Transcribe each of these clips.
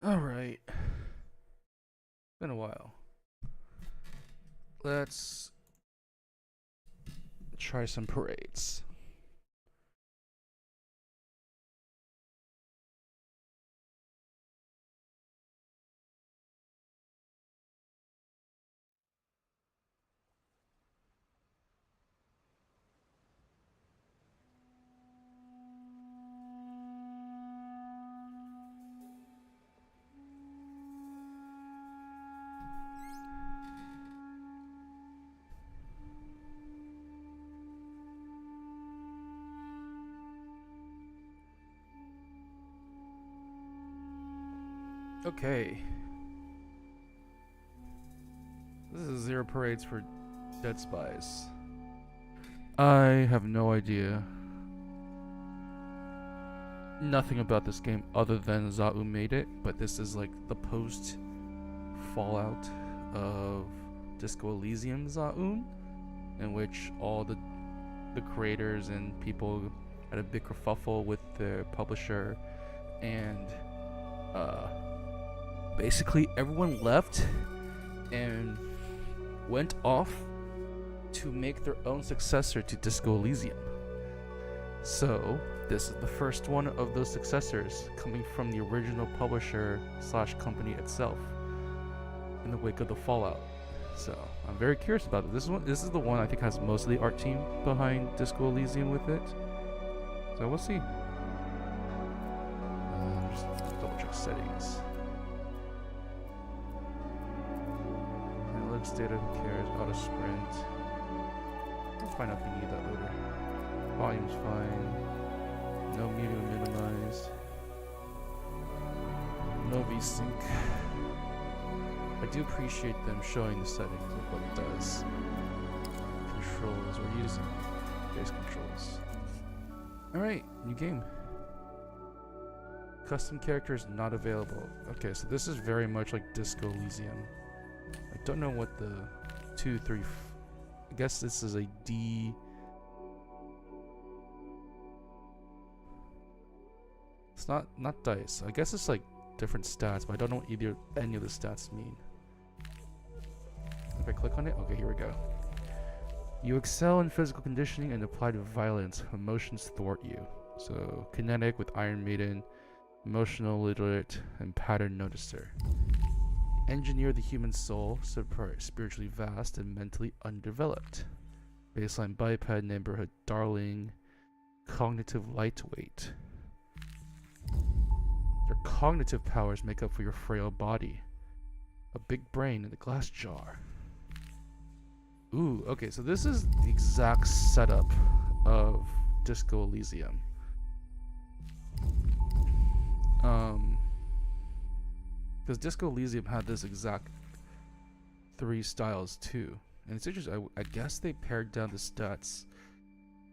Alright. Been a while. Let's try some parades. Okay. This is Zero Parades for Dead Spies. I have no idea. Nothing about this game other than Zau made it, but this is like the post fallout of Disco Elysium Zaun, in which all the creators and people had a big kerfuffle with their publisher, and basically everyone left and went off to make their own successor to Disco Elysium. So this is the first one of those successors coming from the original publisher slash company itself in the wake of the fallout. So I'm very curious about it. This is the one I think has most of the art team behind Disco Elysium with it. So we'll see. Just double check settings. Analytics data, who cares? Auto sprint. We'll find out if we need that later. Volume's fine. No medium minimized. No VSync. I do appreciate them showing the settings of what it does. Controls we're using. Base controls. Alright, new game. Custom characters not available. Okay, so this is very much like Disco Elysium. I don't know what the 2, 3... I guess this is a D... It's not dice. I guess it's like different stats, but I don't know what any of the stats mean. If I click on it, okay, here we go. You excel in physical conditioning and applied violence. Emotions thwart you. So kinetic with Iron Maiden, emotional literate, and pattern noticer. Engineer the human soul, spiritually vast and mentally undeveloped. Baseline biped, neighborhood darling, cognitive lightweight. Your cognitive powers make up for your frail body. A big brain in a glass jar. Ooh, okay, so this is the exact setup of Disco Elysium. Because Disco Elysium had this exact 3 styles too. And it's interesting, I guess they pared down the stats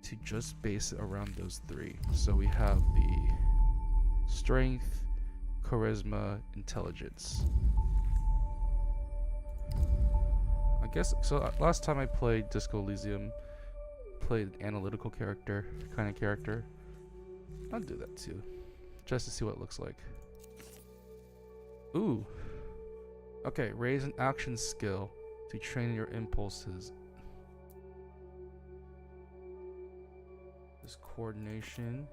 to just base it around those 3. So we have the strength, charisma, intelligence. I guess so. Last time I played Disco Elysium, played an analytical character, kind of character. I'll do that too, just to see what it looks like. Ooh. Okay, raise an action skill to train your impulses. This coordination.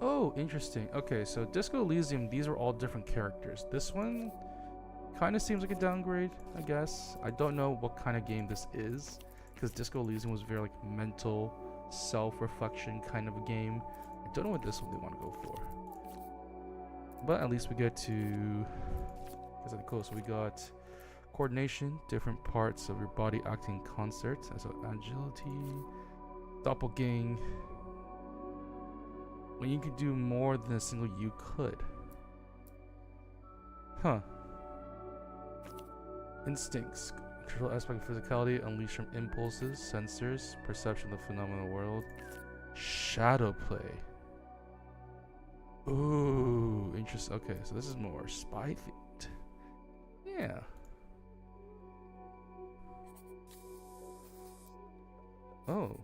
Oh, interesting. Okay, so Disco Elysium, these are all different characters. This one kind of seems like a downgrade, I guess. I don't know what kind of game this is, because Disco Elysium was very like mental, self-reflection kind of a game. I don't know what this one they want to go for. But at least we get to... That's cool. So we got coordination, different parts of your body acting in concert. So agility, doppelgang. When you could do more than a single you could. Huh. Instincts. Control aspect of physicality, unleash from impulses, sensors, perception of the phenomenal world. Shadow play. Ooh, interesting. Okay, so this is more spy themed. Yeah. Oh.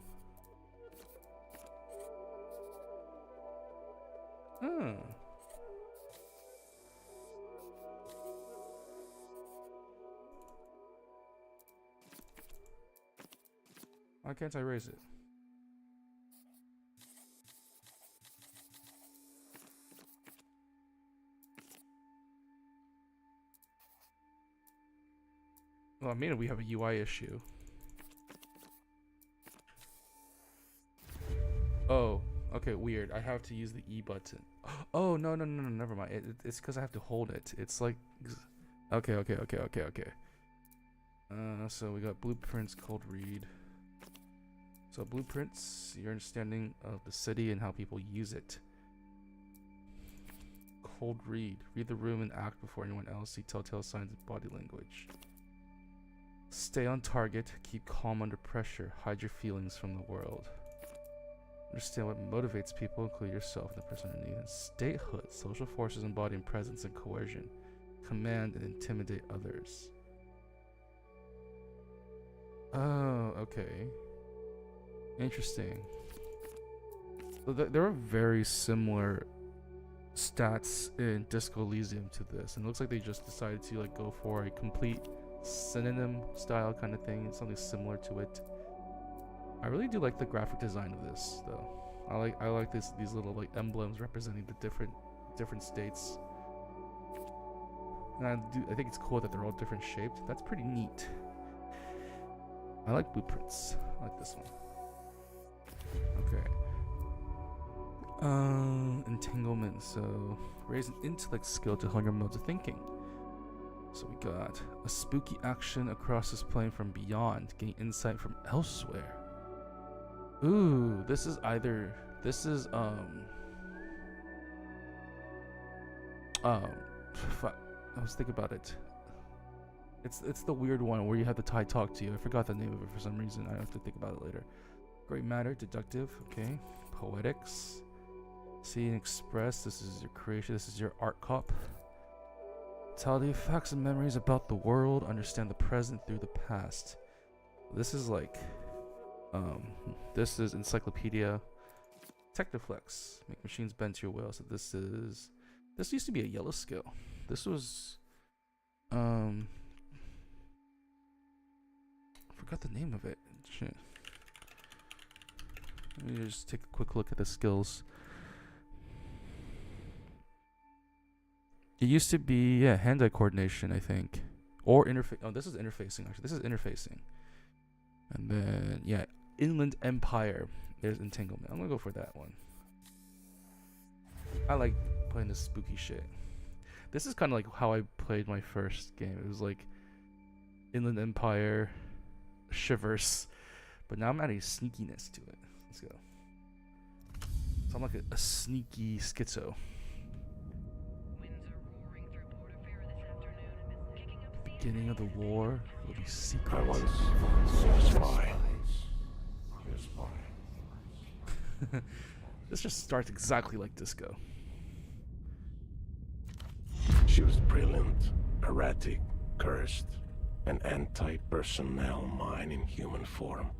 Hmm. Why can't I raise it? Well, maybe we have a UI issue. Oh, okay, weird. I have to use the E button. Oh, no, never mind. It's because I have to hold it. It's like... Okay. So we got blueprints, cold read. So blueprints, your understanding of the city and how people use it. Cold read. Read the room and act before anyone else. See telltale signs of body language. Stay on target. Keep calm under pressure. Hide your feelings from the world. Understand what motivates people, include yourself and the person underneath. And statehood. Social forces embodying presence and coercion. Command and intimidate others. Oh, okay. Interesting. So there are very similar stats in Disco Elysium to this, and it looks like they just decided to like go for a complete synonym style kind of thing, something similar to it. I really do like the graphic design of this, though. I like these little like emblems representing the different states, and I think it's cool that they're all different shaped. That's pretty neat. I like blueprints. I like this one. Okay. Entanglement. So raise an intellect skill to hone your modes of thinking. So we got a spooky action across this plane from beyond, getting insight from elsewhere. Ooh, this is fuck. I was thinking about it. It's the weird one where you have the TIE talk to you. I forgot the name of it for some reason. I have to think about it later. Gray matter, deductive, okay. Poetics. See and express. This is your creation. This is your art cop. Tell the facts and memories about the world. Understand the present through the past. This is like, this is encyclopedia. Technoflex. Make machines bend to your will. So this used to be a yellow skill. This was, forgot the name of it. Shit. Let me just take a quick look at the skills. It used to be, yeah, hand-eye coordination, I think. Or interface. Oh, this is interfacing, actually. This is interfacing. And then, yeah, Inland Empire. There's entanglement. I'm gonna go for that one. I like playing this spooky shit. This is kind of like how I played my first game. It was like Inland Empire, Shivers. But now I'm adding sneakiness to it. Let's go. So I'm like a sneaky schizo. Beginning of the war will be secret. I once saw a spy. This just starts exactly like Disco. She was brilliant, erratic, cursed, an anti-personnel mind in human form.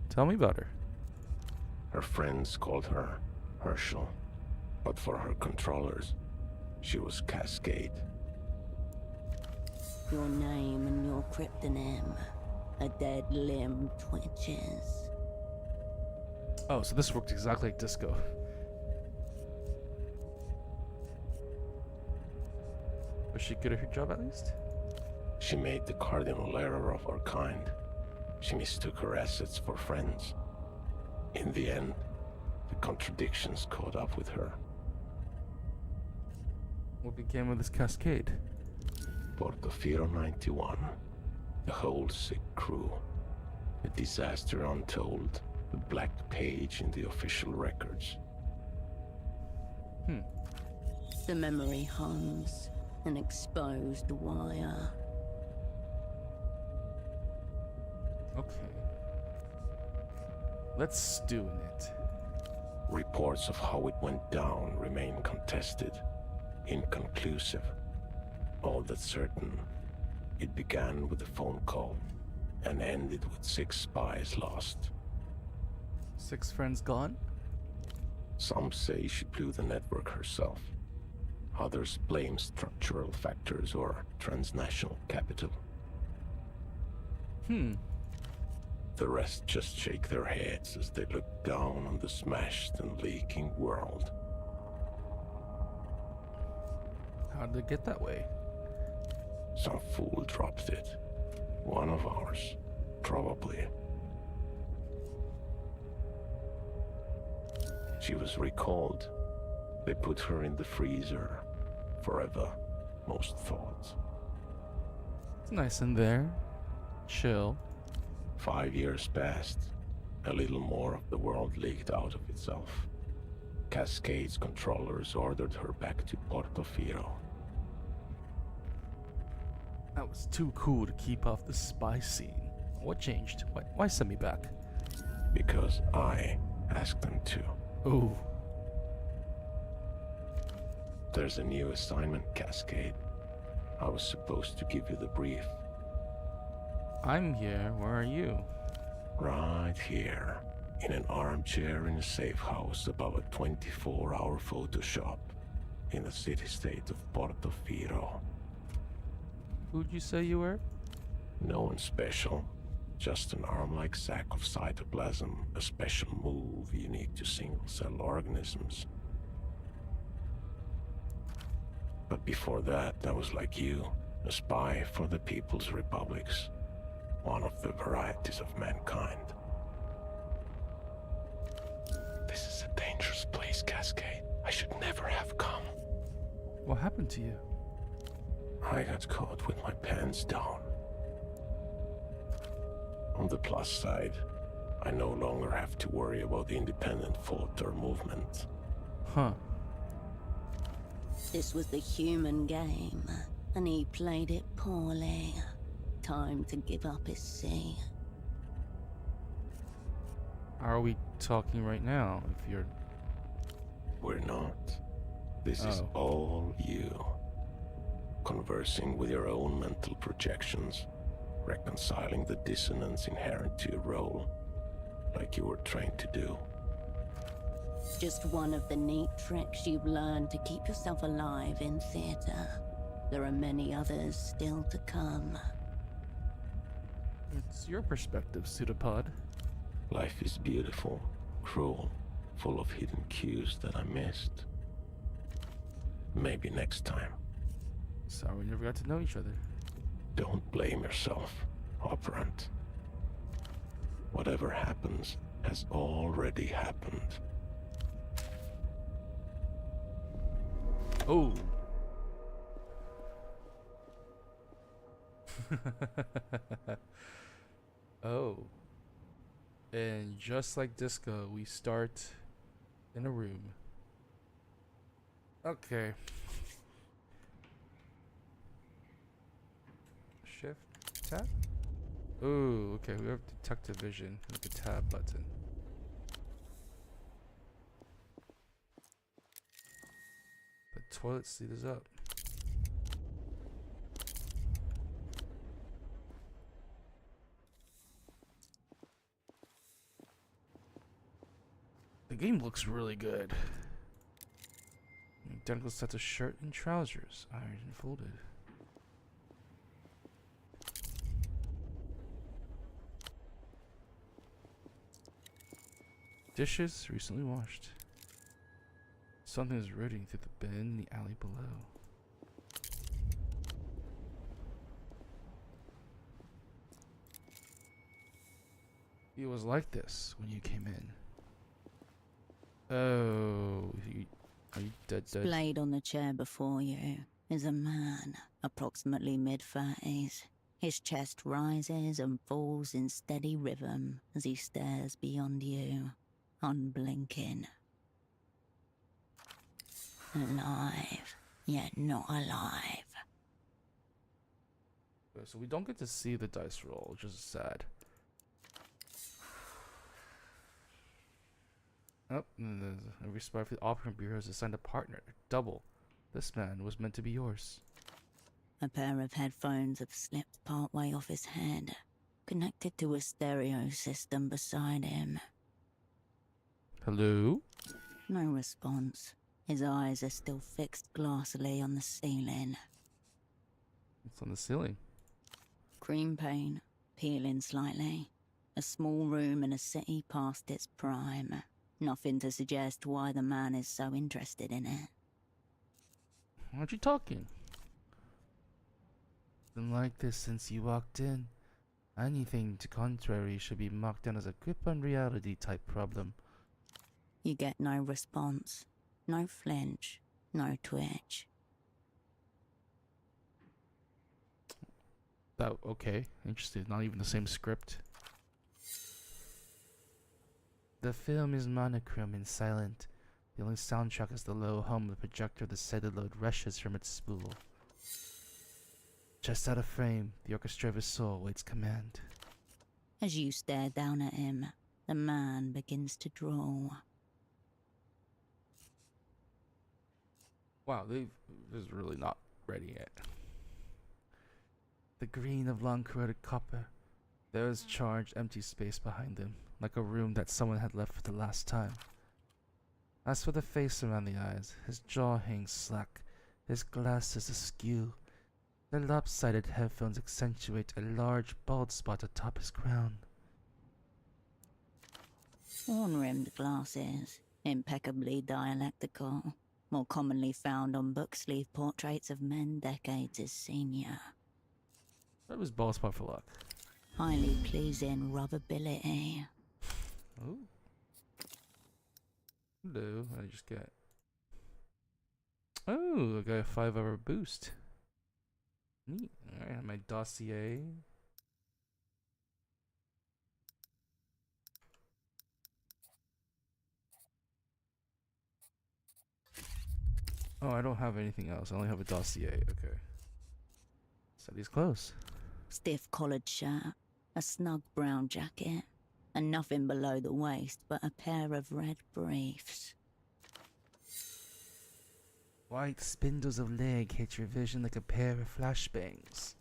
Tell me about her. Her friends called her Herschel, but for her controllers, she was Cascade. Your name and your cryptonym. A dead limb twitches. Oh, so this worked exactly like Disco. Was she good at her job at least? She made the cardinal error of her kind. She mistook her assets for friends. In the end, the contradictions caught up with her. What became of this Cascade? Portofino 91. A whole sick crew. A disaster untold. The black page in the official records. The memory hangs, an exposed wire. Okay. Let's stew in it. Reports of how it went down remain contested, inconclusive. All that's certain, it began with a phone call and ended with 6 spies lost. 6 friends gone? Some say she blew the network herself. Others blame structural factors or transnational capital. The rest just shake their heads as they look down on the smashed and leaking world. How did it get that way? Some fool dropped it. One of ours, probably. She was recalled. They put her in the freezer. Forever, most thought. It's nice in there. Chill. 5 years passed. A little more of the world leaked out of itself. Cascade's controllers ordered her back to Portofino. That was too cool to keep off the spy scene. What changed? Why send me back? Because I asked them to. Ooh. There's a new assignment, Cascade. I was supposed to give you the brief. I'm here. Where are you? Right here, in an armchair in a safe house above a 24-hour photo shop in the city-state of Portofino. Who'd you say you were? No one special, just an arm-like sack of cytoplasm, a special move unique to single-cell organisms. But before that, I was like you, a spy for the People's Republics, one of the varieties of mankind. This is a dangerous place, Cascade. I should never have come. What happened to you? I got caught with my pants down. On the plus side, I no longer have to worry about independent thought or movement. Huh. This was the human game, and he played it poorly. Time to give up his sea. Are we talking right now? If you're... We're not. This is all you. Conversing with your own mental projections, reconciling the dissonance inherent to your role, like you were trained to do. Just one of the neat tricks you've learned to keep yourself alive in theater. There are many others still to come. It's your perspective, Pseudopod. Life is beautiful, cruel, full of hidden cues that I missed. Maybe next time. Sorry we never got to know each other. Don't blame yourself, Operant. Whatever happens has already happened. Oh. Oh. And just like Disco, we start in a room. Okay. Shift, tab. Ooh, okay, we have detective vision with the tab button. The toilet seat is up. The game looks really good. Identical sets of shirt and trousers, ironed and folded. Dishes recently washed. Something is rooting through the bin in the alley below. It was like this when you came in. Oh, are you dead? Displayed on the chair before you is a man, approximately mid-30s. His chest rises and falls in steady rhythm as he stares beyond you, unblinking. Alive, yet not alive. So we don't get to see the dice roll, which is sad. Oh, every spy for the Operant Bureau is assigned a partner. Double. This man was meant to be yours. A pair of headphones have slipped partway off his head, connected to a stereo system beside him. Hello? No response. His eyes are still fixed glassily on the ceiling. It's on the ceiling. Cream paint, peeling slightly. A small room in a city past its prime. Nothing to suggest why the man is so interested in it. Aren't you talking? Been like this since you walked in. Anything to contrary should be marked down as a grip on reality type problem. You get no response. No flinch. No twitch. That okay, interesting. Not even the same script. The film is monochrome and silent. The only soundtrack is the low hum of the projector the celluloid rushes from its spool. Just out of frame, the orchestra of his soul waits command. As you stare down at him, the man begins to draw. Wow, this is really not ready yet. The green of long corroded copper. There is charged empty space behind him, like a room that someone had left for the last time. As for the face around the eyes, his jaw hangs slack, his glasses askew. The lopsided headphones accentuate a large bald spot atop his crown. Horn-rimmed glasses, impeccably dialectical, more commonly found on book sleeve portraits of men decades his senior. That was bald spot for luck. Highly pleasing rubbability. Oh. Hello, what did I just get? Oh, I got a 5-hour boost. Neat. Alright, my dossier. Oh, I don't have anything else. I only have a dossier. Okay. Study's close. Stiff collared shirt, a snug brown jacket, and nothing below the waist but a pair of red briefs. White spindles of leg hit your vision like a pair of flashbangs.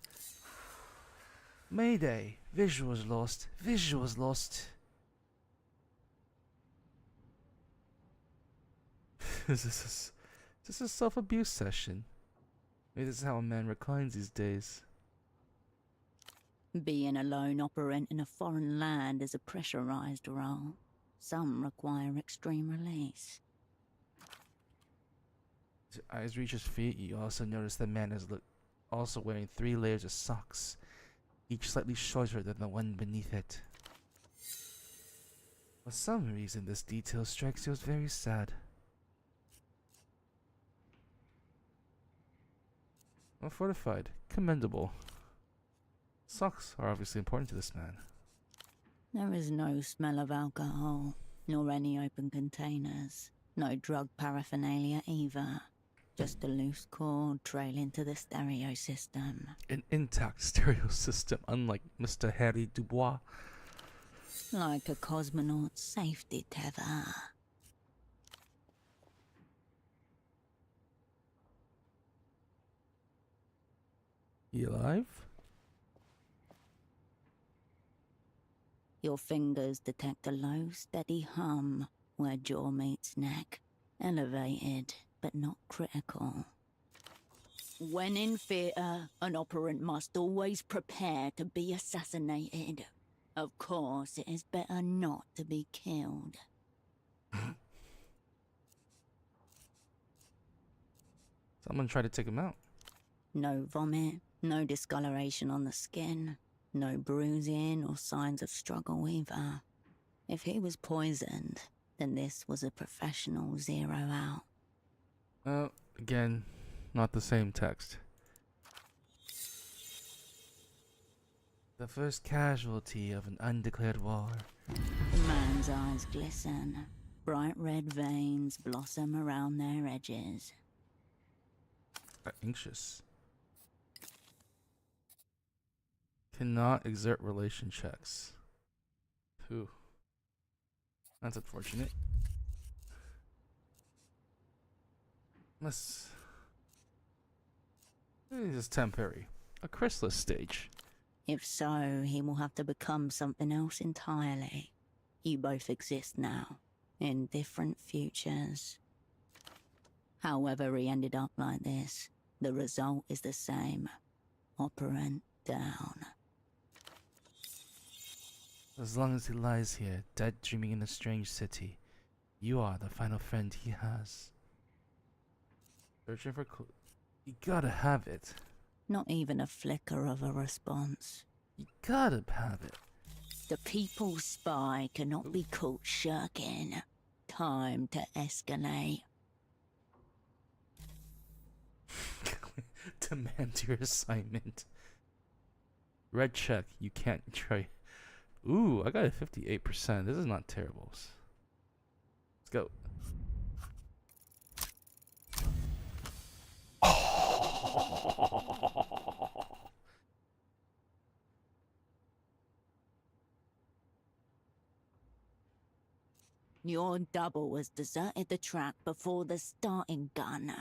Mayday! Visuals lost! Visuals lost! Is this a self-abuse session? Maybe this is how a man reclines these days. Being a lone operant in a foreign land is a pressurized role. Some require extreme release. As your eyes reach his feet, you also notice the man is also wearing 3 layers of socks, each slightly shorter than the one beneath it. For some reason, this detail strikes you as very sad. Well fortified. Commendable. Socks are obviously important to this man. There is no smell of alcohol, nor any open containers. No drug paraphernalia either. Just a loose cord trailing to the stereo system. An intact stereo system, unlike Mr. Harry Dubois. Like a cosmonaut's safety tether. You alive? Your fingers detect a low, steady hum where jaw meets neck. Elevated, but not critical. When in theatre, an operant must always prepare to be assassinated. Of course, it is better not to be killed. Someone tried to take him out. No vomit, no discoloration on the skin, no bruising or signs of struggle either. If he was poisoned, then this was a professional zero out. Again, not the same text. The first casualty of an undeclared war. The man's eyes glisten. Bright red veins blossom around their edges. Anxious. Cannot exert relation checks. Whew. That's unfortunate. This is temporary. A chrysalis stage. If so, he will have to become something else entirely. You both exist now, in different futures. However he ended up like this, the result is the same. Operant down. As long as he lies here, dead dreaming in a strange city, you are the final friend he has. Searching for clue. You gotta have it. Not even a flicker of a response. You gotta have it. The people's spy cannot be caught shirking. Time to escalate. Demand your assignment. Red check. You can't try. Ooh, I got a 58%. This is not terrible. Let's go. Your double has deserted the track before the starting gun.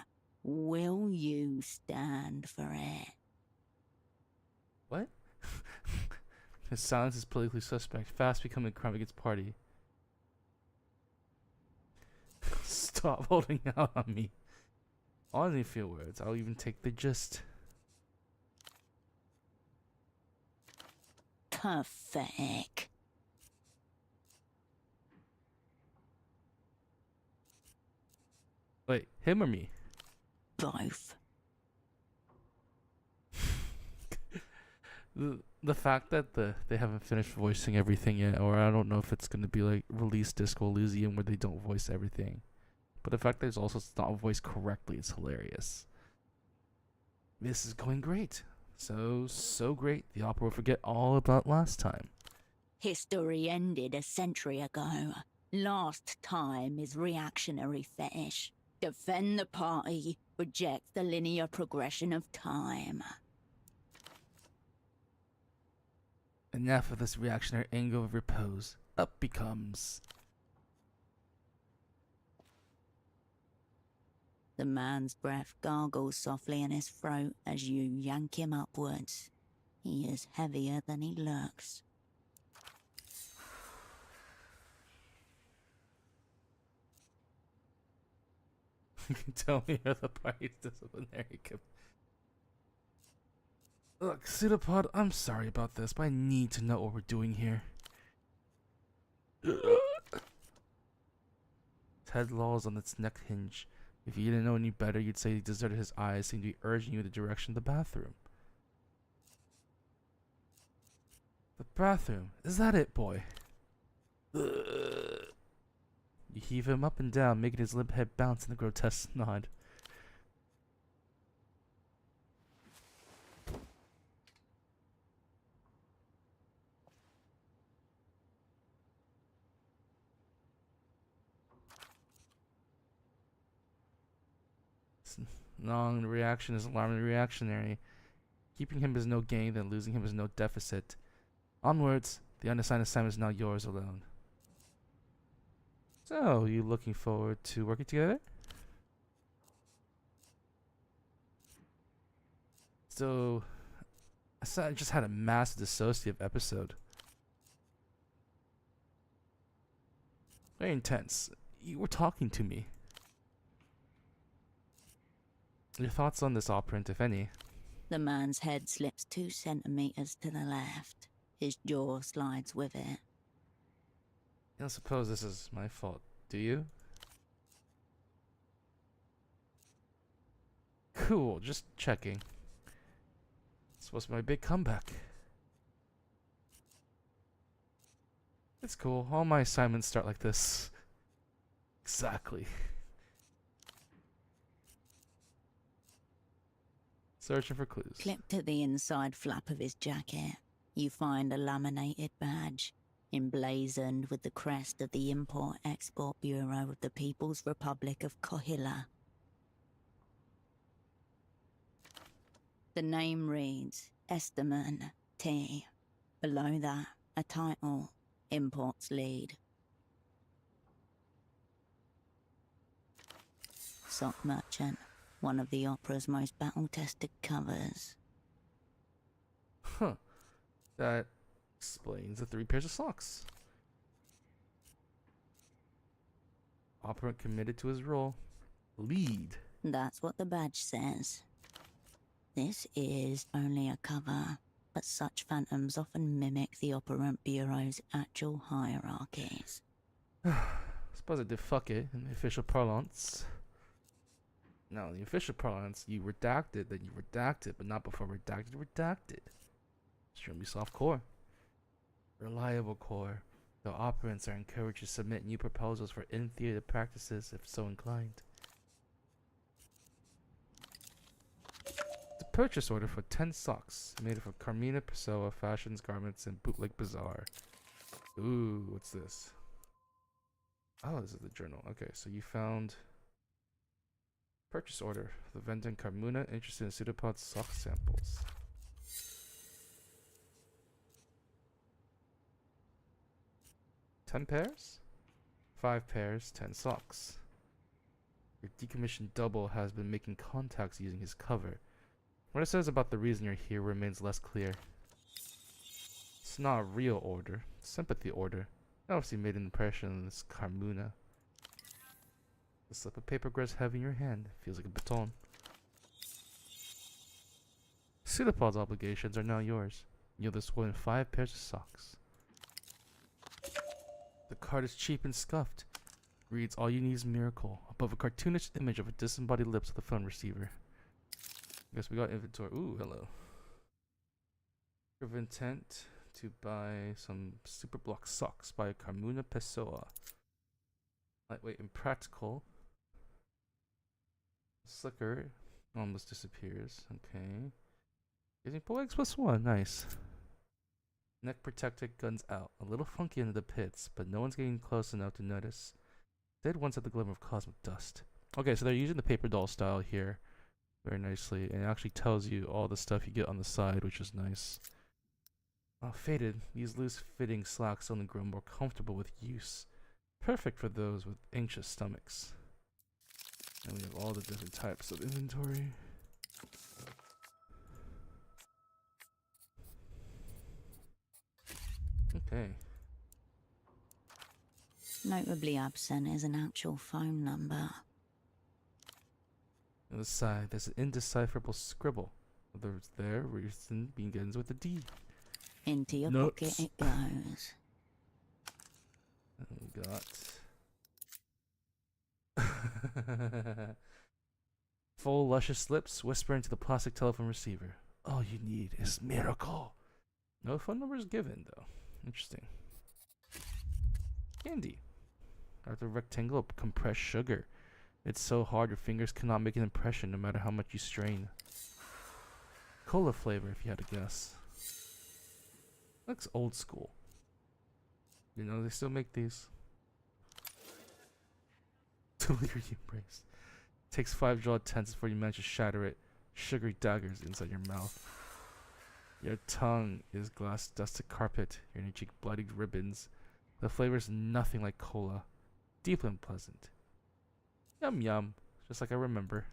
Will you stand for it? What? His silence is politically suspect. Fast becoming a crime against party. Stop holding out on me. Only few words. I'll even take the gist. Pathetic. Wait, him or me? Both. The fact that they haven't finished voicing everything yet, or I don't know if it's gonna be like release Disco Elysium where they don't voice everything, but the fact that it's not voiced correctly is hilarious. This is going great, so great. The opera will forget all about last time. History ended a century ago. Last time is reactionary fetish. Defend the party, reject the linear progression of time. Enough of this reactionary angle of repose. Up he comes. The man's breath gargles softly in his throat as you yank him upwards. He is heavier than he looks. You can tell me how the party's disciplinary. Look, Pseudopod, I'm sorry about this, but I need to know what we're doing here. Its head lolls on its neck hinge. If you didn't know any better, you'd say he deserted his eyes, seemed to be urging you in the direction of the bathroom. The bathroom. Is that it, boy? You heave him up and down, making his limp head bounce in a grotesque nod. Non-reaction is alarmingly reactionary. Keeping him is no gain, then losing him is no deficit. Onwards, the unassigned assignment is now yours alone. So, you looking forward to working together? So, I just had a massive dissociative episode. Very intense. You were talking to me. Your thoughts on this operant, if any? The man's head slips 2 centimeters to the left. His jaw slides with it. You don't suppose this is my fault, do you? Cool, just checking. It's supposed to be my big comeback. It's cool. All my assignments start like this. Exactly. Searching for clues. Clipped to the inside flap of his jacket, you find a laminated badge, emblazoned with the crest of the Import-Export Bureau of the People's Republic of Kohila. The name reads Esteman T. Below that, a title, Imports Lead. Sock Merchant, one of the opera's most battle-tested covers. Huh. That explains the 3 pairs of socks. Operant committed to his role. Lead. That's what the badge says. This is only a cover, but such phantoms often mimic the Operant Bureau's actual hierarchies. Suppose I did fuck it in the official parlance. No, in the official parlance, you redacted, then you redacted, but not before redacted. Extremely soft core. Reliable core. The operants are encouraged to submit new proposals for in-theater practices if so inclined. The purchase order for 10 socks made of Carmina Pessoa Fashions, Garments, and Bootleg Bazaar. Ooh, what's this? Oh, this is the journal. Okay, so you found purchase order. The vendor in Carmuna interested in pseudopod sock samples. $10 pairs? 5 pairs, 10 socks. Your decommissioned double has been making contacts using his cover. What it says about the reason you're here remains less clear. It's not a real order. Sympathy order. Obviously made an impression on this Carmuna. The slip of paper grows heavy in your hand. Feels like a baton. Pseudopod's obligations are now yours. You'll thus win 5 pairs of socks. The card is cheap and scuffed. Reads, all you need is miracle. Above a cartoonish image of a disembodied lips with a phone receiver. Guess we got inventory. Ooh, hello. Of intent to buy some super block socks by Carmuna Pessoa. Lightweight and practical. Slicker almost disappears. Okay. Getting polegs +1. Nice. Neck protected, guns out. A little funky into the pits, but no one's getting close enough to notice. Dead once at the glimmer of cosmic dust. Okay, so they're using the paper doll style here very nicely, and it actually tells you all the stuff you get on the side, which is nice. Faded. These loose-fitting slacks only grow more comfortable with use. Perfect for those with anxious stomachs. And we have all the different types of inventory. Okay. Notably absent is an actual phone number. On the side, there's an indecipherable scribble. Whether it's there, reason begins with a D. Into your Notes. pocket it goes. And we got full luscious lips whisper into the plastic telephone receiver. All you need is miracle. No phone number is given though. Interesting. Candy. After a rectangle of compressed sugar. It's so hard your fingers cannot make an impression no matter how much you strain. Cola flavor if you had to guess. Looks old school. You know they still make these. Delirium embrace. Takes 5 jaw attempts before you manage to shatter it. Sugary daggers inside your mouth. Your tongue is glass dusted carpet. Your inner cheek bloodied ribbons. The flavor is nothing like cola. Deep and pleasant. Yum yum. Just like I remember.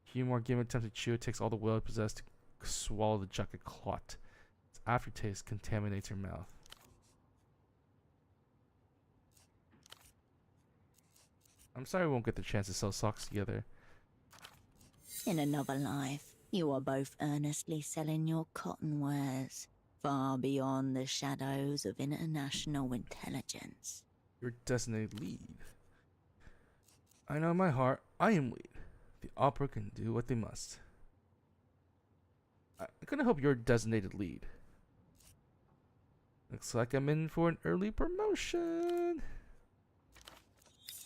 Few more game attempts to chew. It takes all the will it possesses to swallow the jacket clot. Its aftertaste contaminates your mouth. I'm sorry we won't get the chance to sell socks together. In another life, you are both earnestly selling your cotton wares, far beyond the shadows of international intelligence. Your designated lead. I know in my heart I am lead. The opera can do what they must. I couldn't help your designated lead. Looks like I'm in for an early promotion.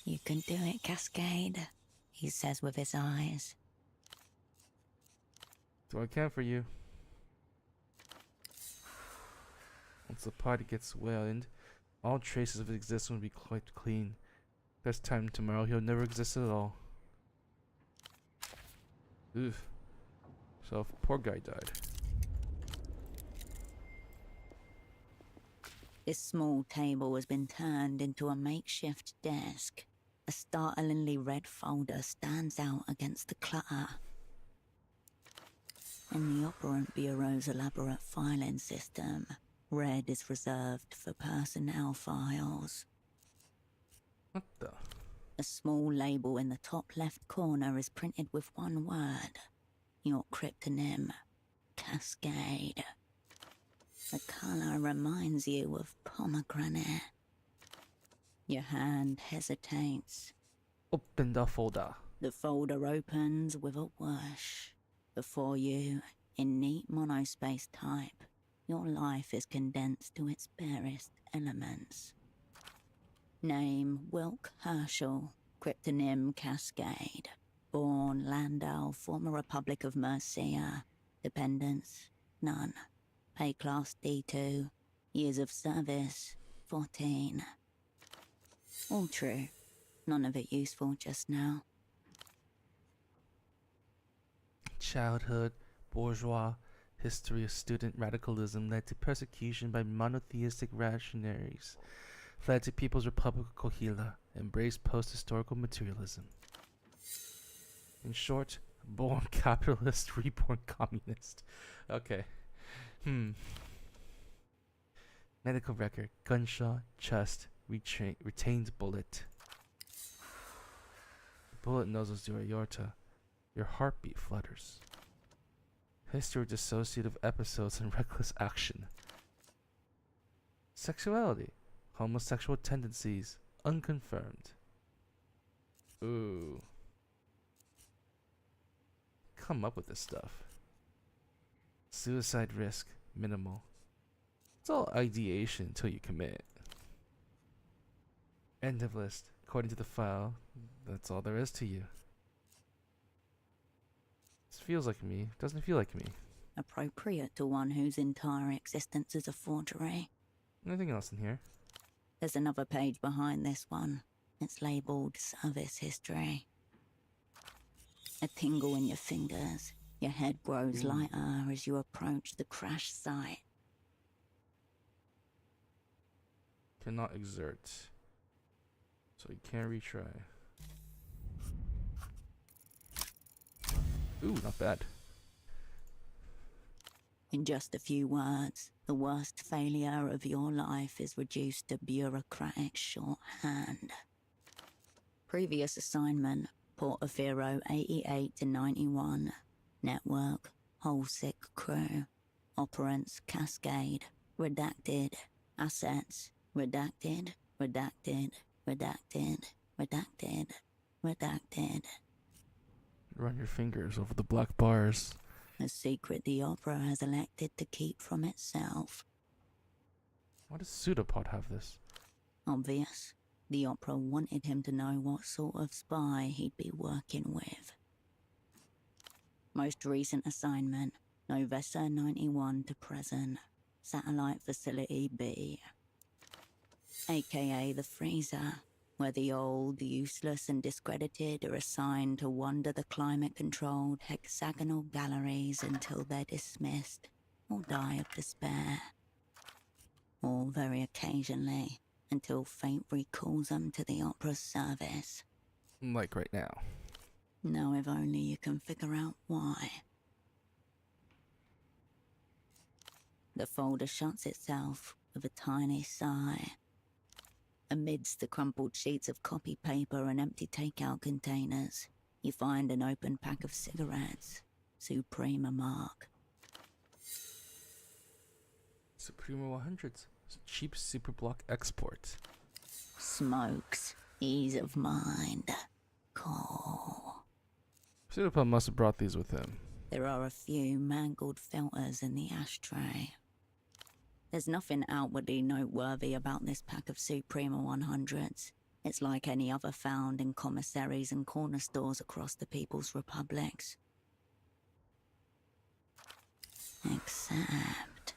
You can do it, Cascade, he says with his eyes. Do I can for you. Once the party gets well end, all traces of his existence will be quite clean. Best time tomorrow, he'll never exist at all. Oof. So, poor guy died. This small table has been turned into a makeshift desk. A startlingly red folder stands out against the clutter. In the Operant Bureau's elaborate filing system, red is reserved for personnel files. What the? A small label in the top left corner is printed with one word. Your cryptonym, Cascade. The color reminds you of pomegranate. Your hand hesitates. Open the folder. The folder opens with a whoosh. Before you, in neat monospace type, your life is condensed to its barest elements. Name Wilk Herschel, cryptonym Cascade. Born Landau, former Republic of Mercia. Dependents, none. Pay class D2. Years of service, 14. All true. None of it useful just now. Childhood, bourgeois, history of student radicalism led to persecution by monotheistic reactionaries. Fled to People's Republic of Kohila, embraced post-historical materialism. In short, born capitalist, reborn communist. Okay. Medical record, gunshot, chest, retained bullet. Bullet noses your aorta. Your heartbeat flutters. History of dissociative episodes and reckless action. Sexuality, homosexual tendencies, unconfirmed. Ooh. Come up with this stuff. Suicide risk, minimal. It's all ideation until you commit. End of list. According to the file, that's all there is to you. This feels like me. Doesn't feel like me. Appropriate to one whose entire existence is a forgery. Anything else in here? There's another page behind this one. It's labelled Service History. A tingle in your fingers. Your head grows lighter as you approach the crash site. Cannot exert. So you can't retry. Ooh, not bad. In just a few words, the worst failure of your life is reduced to bureaucratic shorthand. Previous assignment, Portofino 88 to 91. Network, whole sick crew. Operants, Cascade. Redacted. Assets, redacted, redacted, redacted, redacted, redacted. Run your fingers over the black bars. A secret the Opera has elected to keep from itself. Why does Pseudopod have this? Obvious. The Opera wanted him to know what sort of spy he'd be working with. Most recent assignment, Novessa 91 to present. Satellite Facility B. AKA the Freezer, where the old, useless and discredited are assigned to wander the climate-controlled hexagonal galleries until they're dismissed or die of despair. Or very occasionally, until fate recalls them to the Opera's service. Like right now. Now if only you can figure out why. The folder shuts itself with a tiny sigh. Amidst the crumpled sheets of copy paper and empty takeout containers, you find an open pack of cigarettes, Suprema mark. Suprema 100s. Cheap superblock export. Smokes, ease of mind, cool. Pseudopod must have brought these with him. There are a few mangled filters in the ashtray. There's nothing outwardly noteworthy about this pack of Suprema 100s. It's like any other found in commissaries and corner stores across the People's Republics. Except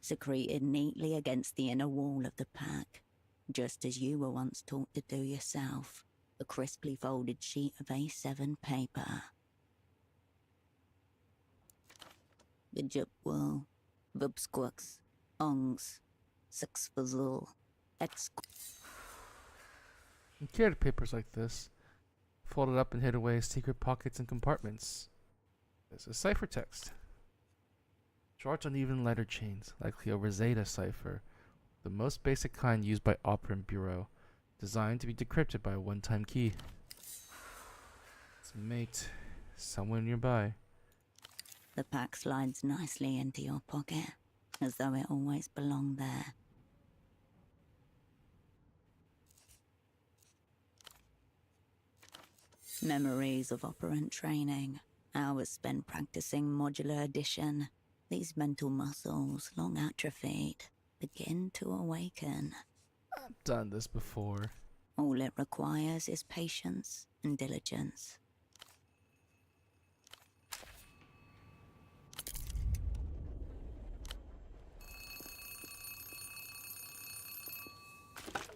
secreted neatly against the inner wall of the pack, just as you were once taught to do yourself, a crisply folded sheet of A7 paper. Bijupwul, Vubsquux, Ongs, Sixfazul, You carried papers like this, folded up and hid away in secret pockets and compartments. There's a ciphertext. Short uneven letter chains, likely a Rosetta cipher, the most basic kind used by Opera and Bureau, designed to be decrypted by a one-time key. It's a mate, somewhere nearby. The pack slides nicely into your pocket, as though it always belonged there. Memories of operant training, hours spent practicing modular addition. These mental muscles, long atrophied, begin to awaken. I've done this before. All it requires is patience and diligence.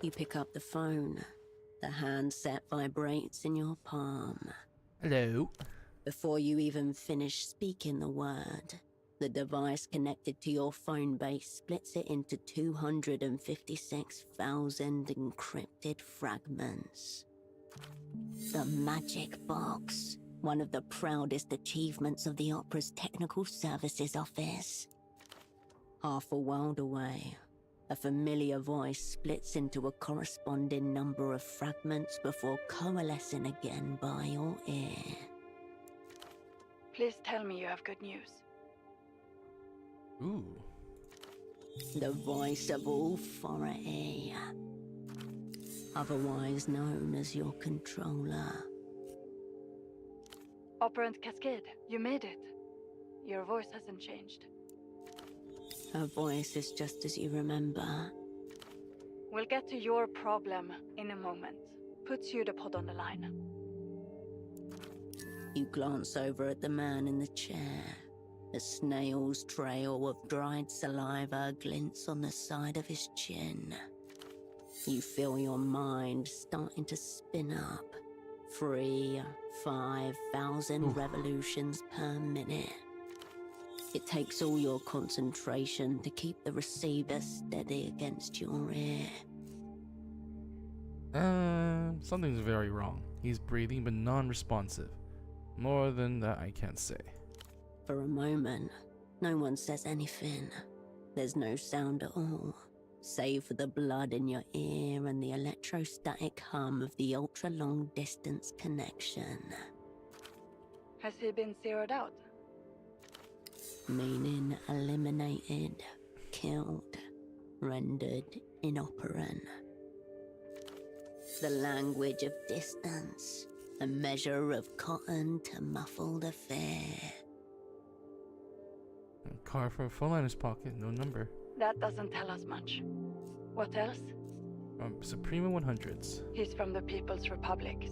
You pick up the phone. The handset vibrates in your palm. Hello. Before you even finish speaking the word, the device connected to your phone base splits it into 256,000 encrypted fragments. The Magic Box, one of the proudest achievements of the Opera's Technical Services Office. Half a world away, a familiar voice splits into a corresponding number of fragments before coalescing again by your ear. Please tell me you have good news. Ooh. The voice of authority, otherwise known as your controller. Operant Cascade, you made it. Your voice hasn't changed. Her voice is just as you remember. We'll get to your problem in a moment. Put Pseudopod on the line. You glance over at the man in the chair. A snail's trail of dried saliva glints on the side of his chin. You feel your mind starting to spin up. 5,000 revolutions per minute. It takes all your concentration to keep the receiver steady against your ear. Something's very wrong. He's breathing but non-responsive. More than that I can't say. For a moment, no one says anything. There's no sound at all, save for the blood in your ear and the electrostatic hum of the ultra-long distance connection. Has he been zeroed out? Meaning eliminated, killed, rendered inoperant. The language of distance, a measure of cotton to muffle the fear. A car for a phone line in his pocket, no number. That doesn't tell us much. What else? Suprema 100s. He's from the People's Republics.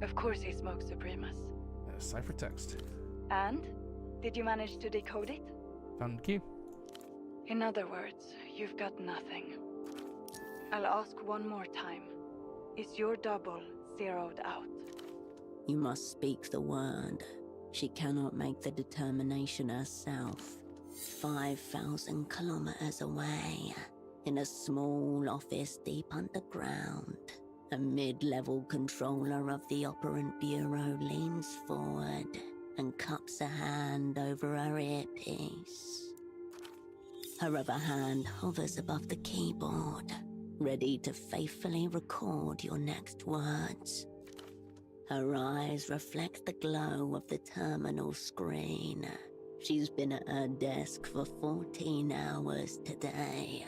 Of course he smokes Supremas. Ciphertext. And? Did you manage to decode it? Found the key. In other words, you've got nothing. I'll ask one more time. Is your double zeroed out? You must speak the word. She cannot make the determination herself. 5,000 kilometers away, in a small office deep underground, a mid-level controller of the Operant Bureau leans forward and cups a hand over her earpiece. Her other hand hovers above the keyboard, ready to faithfully record your next words. Her eyes reflect the glow of the terminal screen. She's been at her desk for 14 hours today.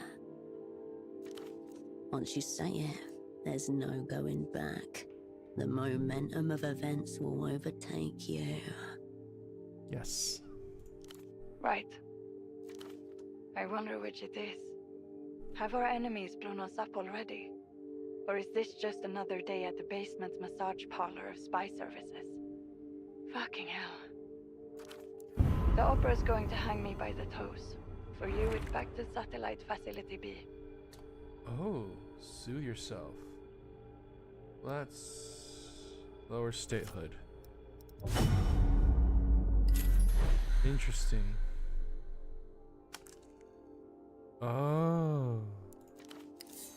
Once you say it, there's no going back. The momentum of events will overtake you. Yes. Right. I wonder which it is. Have our enemies blown us up already? Or is this just another day at the basement massage parlor of spy services? Fucking hell. The Opera's going to hang me by the toes. For you, it's back to Satellite Facility B. Oh, soothe yourself. Let's lower statehood. Interesting. Oh.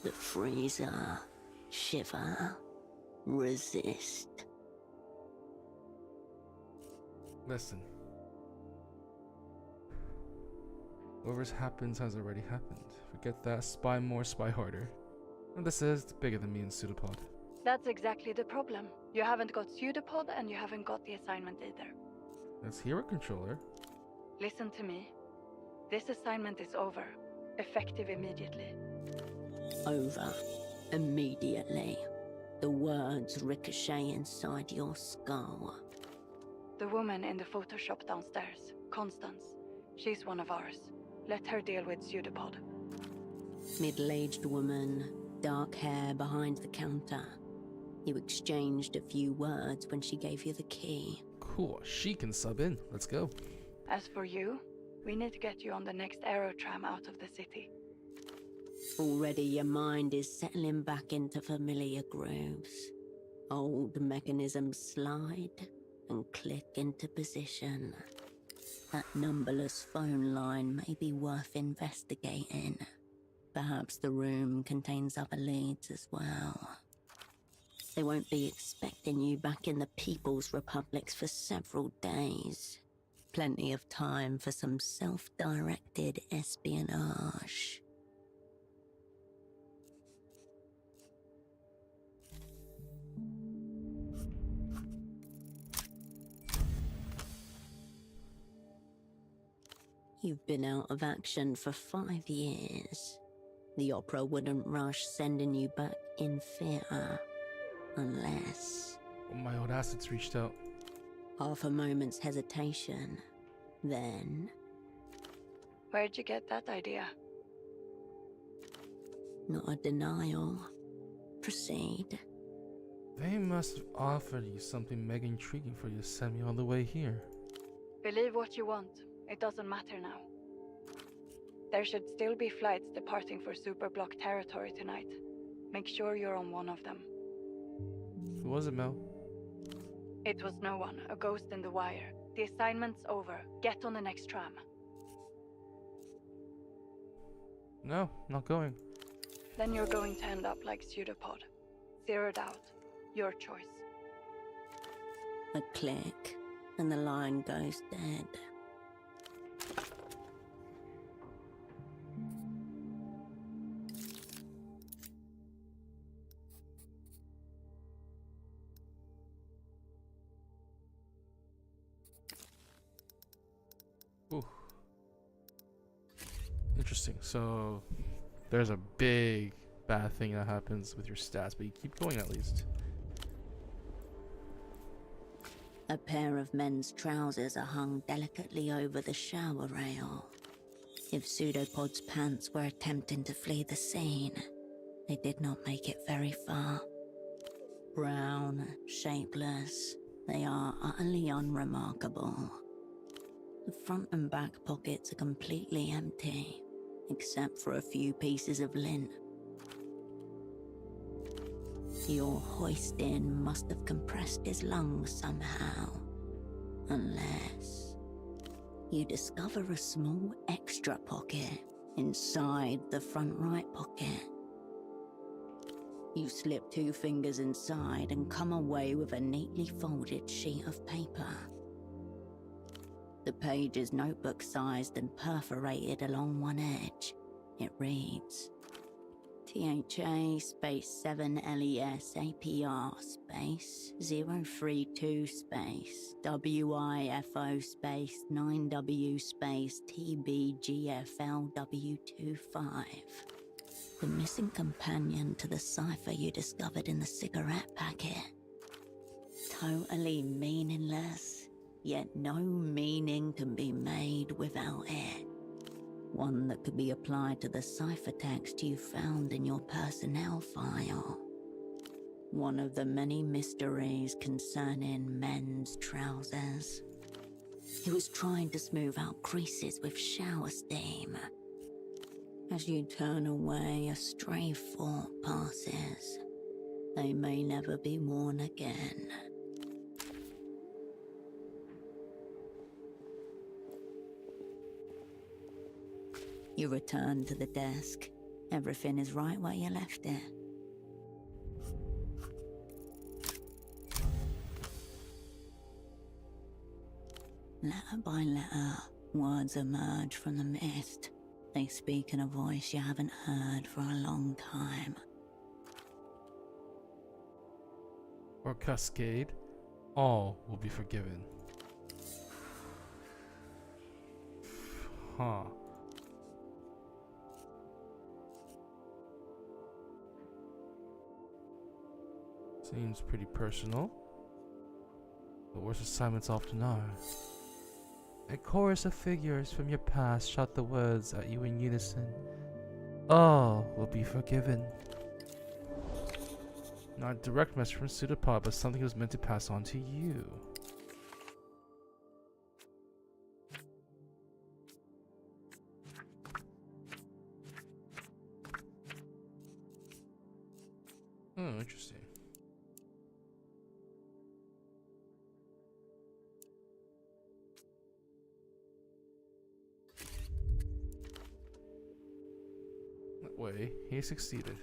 The freezer. Shiver. Resist. Listen. Whatever's happens has already happened. Forget that. Spy more, spy harder. And this is bigger than me and Pseudopod. That's exactly the problem. You haven't got Pseudopod and you haven't got the assignment either. Let's hear a controller. Listen to me. This assignment is over. Effective immediately. Over. Immediately. The words ricochet inside your skull. The woman in the Photoshop downstairs, Constance. She's one of ours. Let her deal with Pseudopod. Middle-aged woman, dark hair behind the counter. You exchanged a few words when she gave you the key. Cool. She can sub in. Let's go. As for you, we need to get you on the next aerotram out of the city. Already your mind is settling back into familiar grooves. Old mechanisms slide and click into position. That numberless phone line may be worth investigating. Perhaps the room contains other leads as well. They won't be expecting you back in the People's Republics for several days. Plenty of time for some self-directed espionage. You've been out of action for 5 years. The Opera wouldn't rush sending you back in fear. Unless... Oh, my old assets reached out. half a moment's hesitation. Then... Where'd you get that idea? not a denial. Proceed. They must have offered you something mega intriguing for you to send me all the way here. Believe what you want. It doesn't matter now. There should still be flights departing for Superblock territory tonight. Make sure you're on one of them. Who was it, Mel? It was no one, a ghost in the wire. The assignment's over. Get on the next tram. No, not going. Then you're going to end up like Pseudopod. Zeroed out. Your choice. A click, and the line goes dead. Ooh. Interesting. So there's a big bad thing that happens with your stats, but you keep going at least. A pair of men's trousers are hung delicately over the shower rail. If Pseudopod's pants were attempting to flee the scene, they did not make it very far. Brown, shapeless, they are utterly unremarkable. The front and back pockets are completely empty, except for a few pieces of lint. Your hoist-in must have compressed his lungs somehow. Unless... you discover a small extra pocket inside the front right pocket. You slip 2 fingers inside and come away with a neatly folded sheet of paper. The page is notebook-sized and perforated along one edge. It reads... THA space 7 LES APR space 032 space WIFO space 9W space TBGFLW25. The missing companion to the cipher you discovered in the cigarette packet. Totally meaningless, yet no meaning can be made without it. One that could be applied to the ciphertext you found in your personnel file. One of the many mysteries concerning men's trousers. He was trying to smooth out creases with shower steam. As you turn away, a stray thought passes. They may never be worn again. You return to the desk. Everything is right where you left it. Letter by letter, words emerge from the mist. They speak in a voice you haven't heard for a long time. Or Cascade, all will be forgiven. Huh. Seems pretty personal. The worst assignments often are. A chorus of figures from your past shout the words at you in unison. All will be forgiven. Not a direct message from Pseudopod, but something he was meant to pass on to you. Oh, interesting. That way, he succeeded.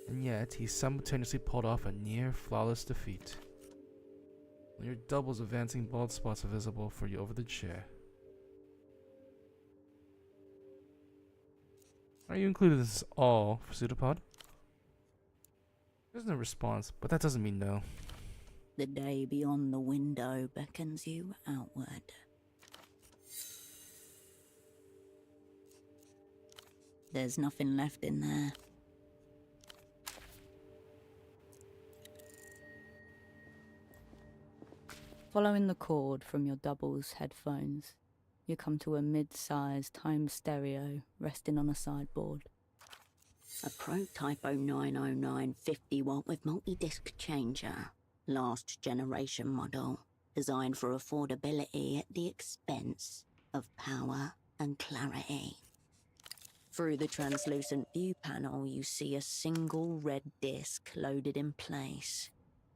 And yet, he simultaneously pulled off a near flawless defeat. When your double's advancing bald spots are visible for you over the chair. Are you included this all for Pseudopod? There's no response, but that doesn't mean no. The day beyond the window beckons you outward. There's nothing left in there. Following the cord from your double's headphones, you come to a mid-sized time stereo resting on a sideboard. A prototype 0909 50-watt with multi-disc changer. Last generation model. Designed for affordability at the expense of power and clarity. Through the translucent view panel, you see a single red disc loaded in place.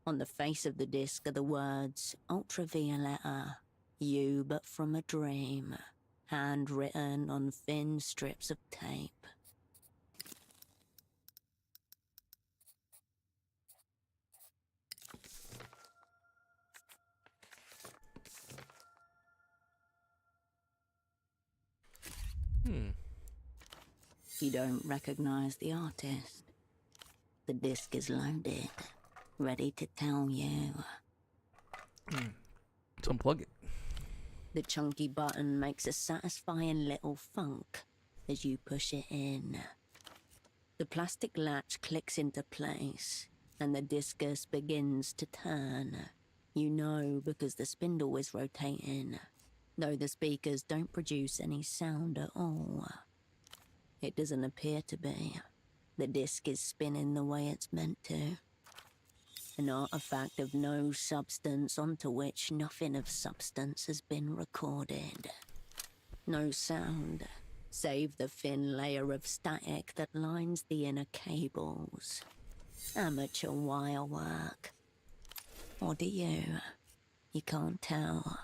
On the face of the disc are the words, Ultravioletta, you but from a dream, handwritten on thin strips of tape. You don't recognize the artist. The disc is loaded, ready to tell you. Let's unplug it. The chunky button makes a satisfying little thunk as you push it in. The plastic latch clicks into place, and the discus begins to turn. You know because the spindle is rotating, though the speakers don't produce any sound at all. It doesn't appear to be. The disc is spinning the way it's meant to. An artifact of no substance onto which nothing of substance has been recorded. No sound, save the thin layer of static that lines the inner cables. Amateur wire work. Or do you? You can't tell.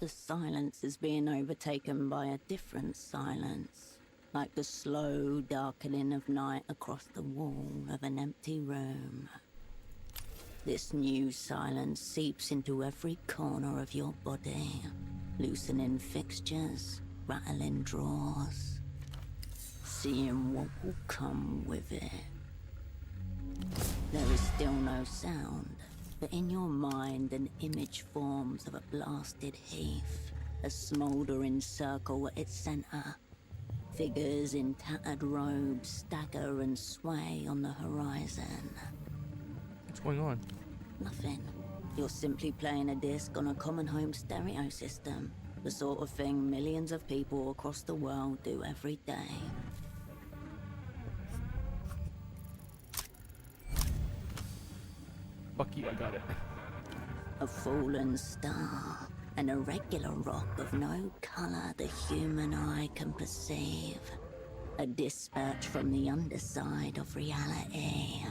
The silence is being overtaken by a different silence, like the slow darkening of night across the wall of an empty room. This new silence seeps into every corner of your body, loosening fixtures, rattling drawers, seeing what will come with it. There is still no sound. But in your mind, an image forms of a blasted heath, a smouldering circle at its center. Figures in tattered robes stagger and sway on the horizon. What's going on? Nothing. You're simply playing a disc on a common home stereo system, the sort of thing millions of people across the world do every day. Fuck you, I got it. A fallen star, an irregular rock of no color the human eye can perceive. A dispatch from the underside of reality.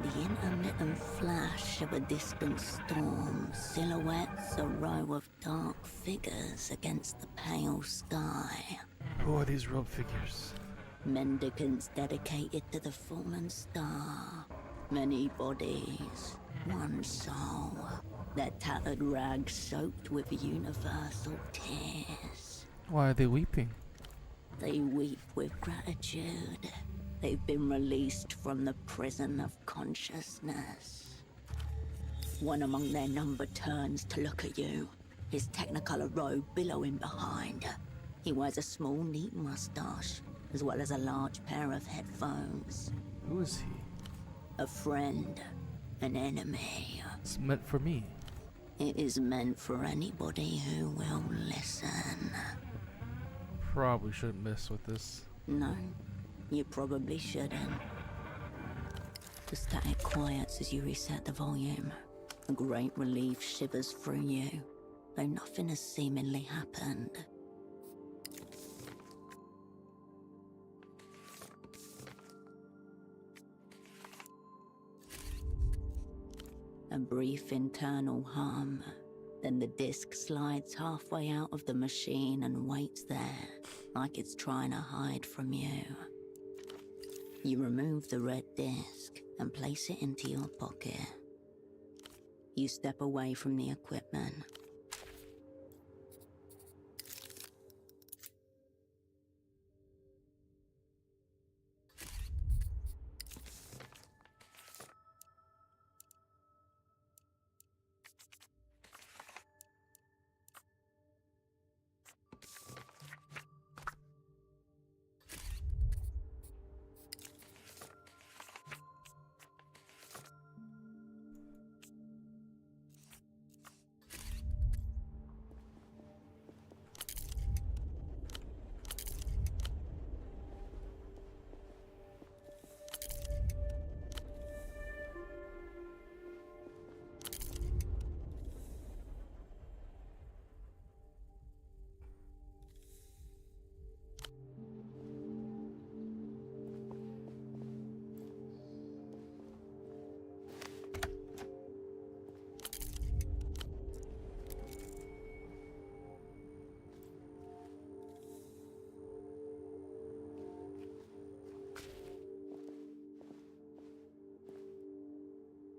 The intermittent flash of a distant storm silhouettes a row of dark figures against the pale sky. Who are these robed figures? Mendicants dedicated to the fallen star. Many bodies, one soul. Their tattered rags soaked with universal tears. Why are they weeping? They weep with gratitude. They've been released from the prison of consciousness. One among their number turns to look at you, his technicolor robe billowing behind. He wears a small, neat mustache, as well as a large pair of headphones. Who is he? A friend, an enemy. It's meant for me. It is meant for anybody who will listen. Probably shouldn't mess with this. No, you probably shouldn't. The static quiets as you reset the volume. A great relief shivers through you, though nothing has seemingly happened. A brief internal hum. Then the disc slides halfway out of the machine and waits there, like it's trying to hide from you. You remove the red disc and place it into your pocket. You step away from the equipment.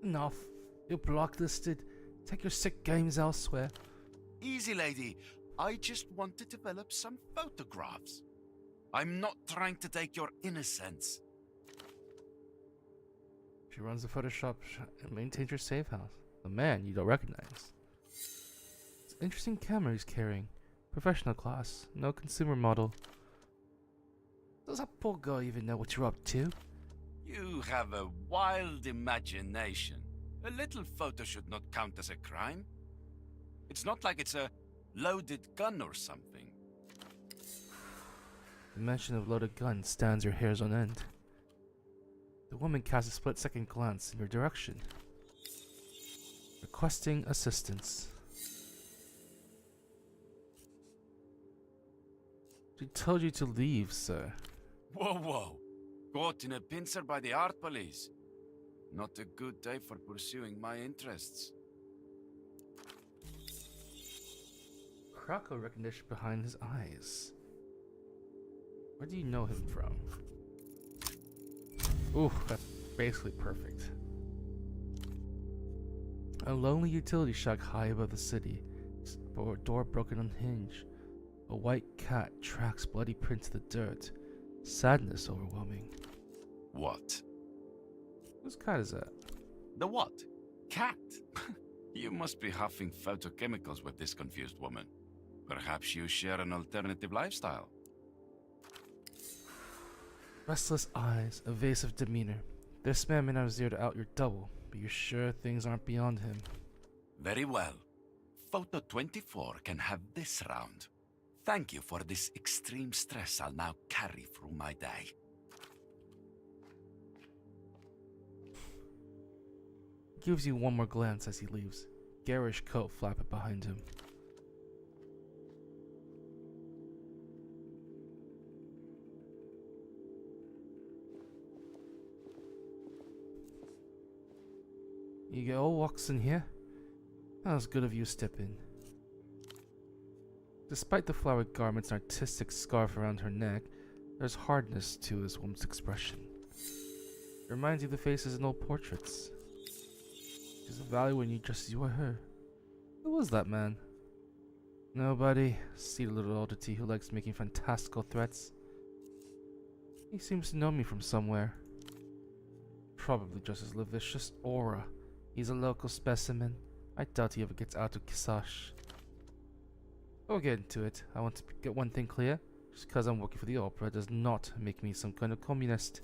Enough. You're blacklisted. Take your sick games elsewhere. Easy, lady. I just want to develop some photographs. I'm not trying to take your innocence. She runs a Photoshop and maintains your safe house. A man you don't recognize. It's an interesting camera he's carrying. Professional class, no consumer model. Does that poor girl even know what you're up to? You have a wild imagination. A little photo should not count as a crime. It's not like it's a loaded gun or something. The mention of loaded gun stands your hairs on end. The woman casts a split-second glance in your direction, requesting assistance. She told you to leave, sir. Whoa, whoa. Caught in a pincer by the art police. Not a good day for pursuing my interests. Krakow recognition behind his eyes. Where do you know him from? Ooh, that's basically perfect. A lonely utility shack high above the city. Door broken on hinge. A white cat tracks bloody prints to the dirt. Sadness overwhelming. What? Whose cat is that? The what? Cat? You must be huffing photochemicals with this confused woman. Perhaps you share an alternative lifestyle. Restless eyes, evasive demeanor. This man may not have zeroed out your double, but you're sure things aren't beyond him. Very well. Photo 24 can have this round. Thank you for this extreme stress I'll now carry through my day. Gives you one more glance as he leaves. Garish coat flapping behind him. You get all walks in here? That was good of you to step in. Despite the flowered garments and artistic scarf around her neck, there's hardness to his woman's expression. It reminds you of the faces in old portraits. She's a value when you just you or her. Who was that man? Nobody. See the little oddity who likes making fantastical threats. He seems to know me from somewhere. Probably just his vicious aura. He's a local specimen. I doubt he ever gets out of Kisash. We'll get into it. I want to get one thing clear. Just because I'm working for the Opera does not make me some kind of communist.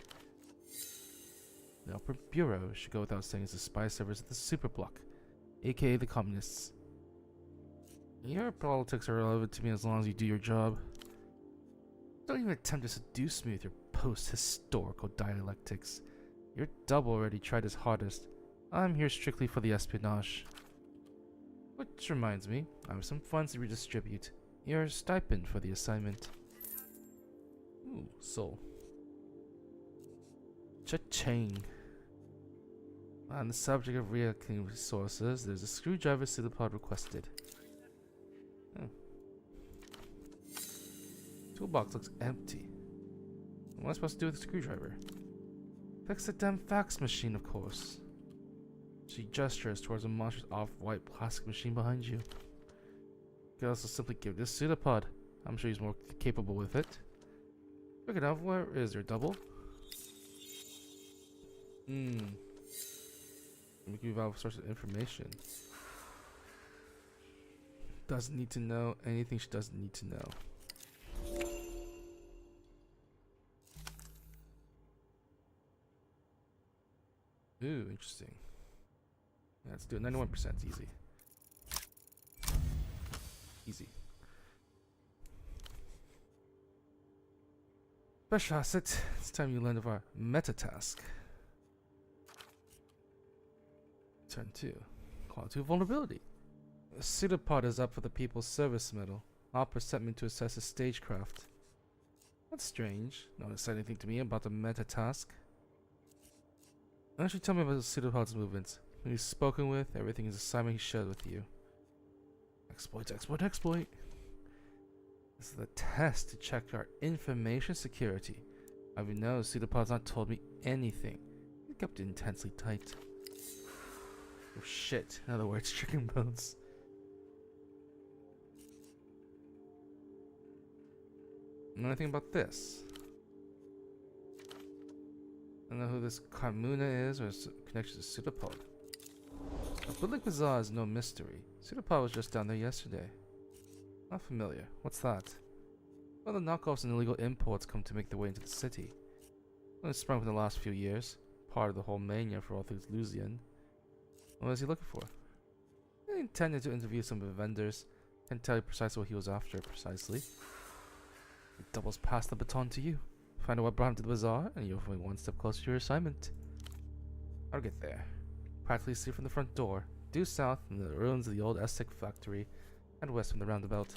The Opera Bureau should go without saying is the spy service of the Superbloc, aka the Communists. Your politics are irrelevant to me as long as you do your job. Don't even attempt to seduce me with your post-historical dialectics. Your double already tried his hardest. I'm here strictly for the espionage. Which reminds me, I have some funds to redistribute. Your stipend for the assignment. Ooh, soul. Cha-ching. On the subject of reacting resources, there's a screwdriver pseudopod requested. Toolbox looks empty. What am I supposed to do with the screwdriver? Fix the damn fax machine, of course. She gestures towards a monstrous off-white plastic machine behind you. You could also simply give this pseudopod. I'm sure he's more capable with it. Look it up. Where is your double? Make you valve source of information. Doesn't need to know anything she doesn't need to know. Ooh, interesting. Yeah, let's do it. 91% easy. Easy. Special asset. It's time you learn of our meta task. Turn 2. Quality of vulnerability. The pseudopod is up for the People's Service Medal. Opera sent me to assess his stagecraft. That's strange. Not exciting thing to me about the meta task. Why don't you tell me about the pseudopod's movements? When he's spoken with, everything is assignment he shared with you. Exploit, exploit, exploit. This is the test to check our information security. I mean, no, pseudopod's not told me anything. He kept it intensely tight. Oh shit, in other words, chicken bones. Know anything about this? I don't know who this Carmuna is or its connection to Pseudopod. A Bulik Bazaar is no mystery. Pseudopod was just down there yesterday. Not familiar. What's that? Well, the knockoffs and illegal imports come to make their way into the city. Only sprung from the last few years. Part of the whole mania for all things Lusian. What was he looking for? He intended to interview some of the vendors. Can't tell you precisely what he was after precisely. He doubles past the baton to you. Find out what brought him to the bazaar, and you'll be one step closer to your assignment. I'll get there. Practically see from the front door, due south in the ruins of the old Aztec factory, and west from the roundabout.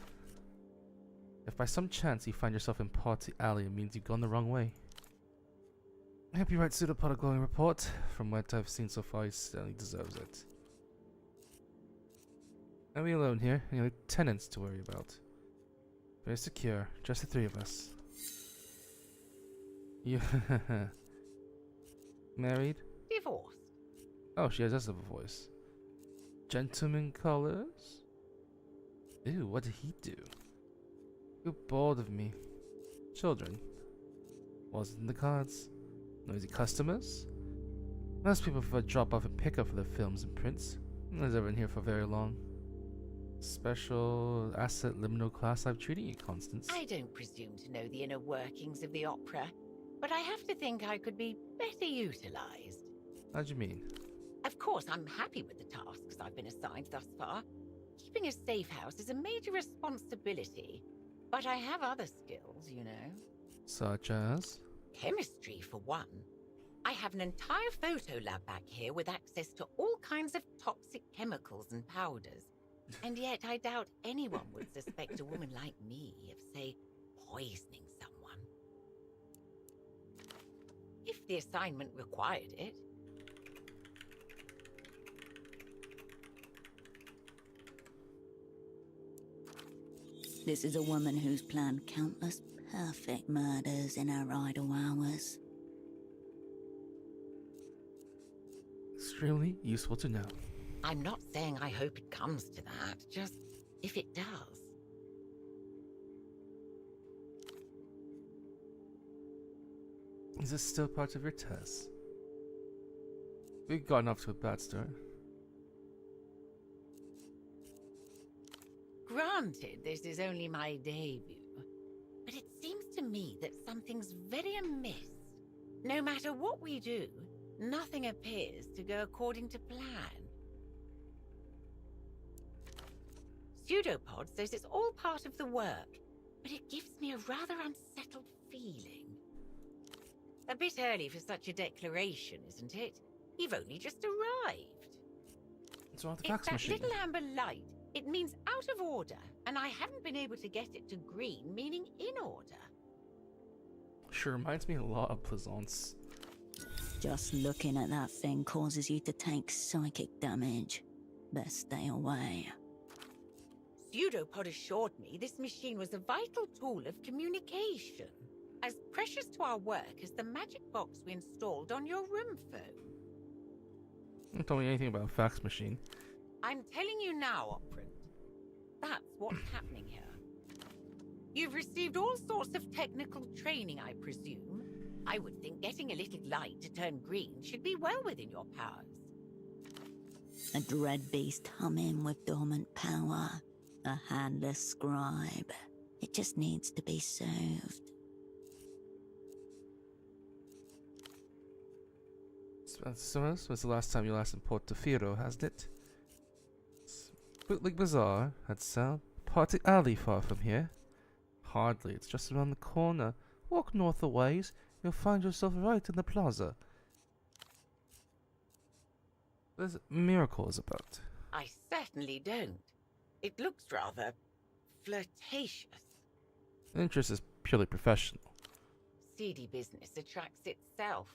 If by some chance you find yourself in Party Alley, it means you've gone the wrong way. I hope you write Pseudopod a glowing report. From what I've seen so far, he certainly deserves it. I'll be alone here, and only tenants to worry about. Very secure, just the three of us. You married? Divorced. Oh, she has a voice. Gentleman colors? Ew, what did he do? You're bored of me. Children. Wasn't in the cards. Noisy customers? Most people prefer drop off and pick up for their films and prints. No one's ever in here for very long. Special asset liminal class I'm treating you, Constance. I don't presume to know the inner workings of the opera, but I have to think I could be better utilized. How'd you mean? Of course, I'm happy with the tasks I've been assigned thus far. Keeping a safe house is a major responsibility, but I have other skills, you know. Such as? Chemistry, for one. I have an entire photo lab back here with access to all kinds of toxic chemicals and powders. And yet I doubt anyone would suspect a woman like me of, say, poisoning someone. If the assignment required it. This is a woman who's planned countless perfect murders in her idle hours. Extremely useful to know. I'm not saying I hope it comes to that, just if it does. Is this still part of your test? We've gotten off to a bad start. Granted, this is only my debut, but it seems to me that something's very amiss. No matter what we do, nothing appears to go according to plan. Pseudopod says it's all part of the work, but it gives me a rather unsettled feeling. A bit early for such a declaration, isn't it? You've only just arrived. What's wrong with the It's fax that machine? little amber light. It means out of order, and I haven't been able to get it to green, meaning in order. Sure reminds me a lot of Plaisance. Just looking at that thing causes you to take psychic damage. Best stay away. Pseudopod assured me this machine was a vital tool of communication, as precious to our work as the magic box we installed on your room phone. Don't tell me anything about a fax machine. I'm telling you now, Operant. That's what's happening here. You've received all sorts of technical training, I presume. I would think getting a little light to turn green should be well within your powers. A dread beast humming with dormant power. A handless scribe. It just needs to be soothed. So this was the last time you last in Portofino, hasn't it? Bootleg Bazaar had South Party Alley far from here. Hardly, it's just around the corner. Walk north a ways, you'll find yourself right in the plaza. There's miracles about. I certainly don't. It looks rather flirtatious. Interest is purely professional. Seedy business attracts itself.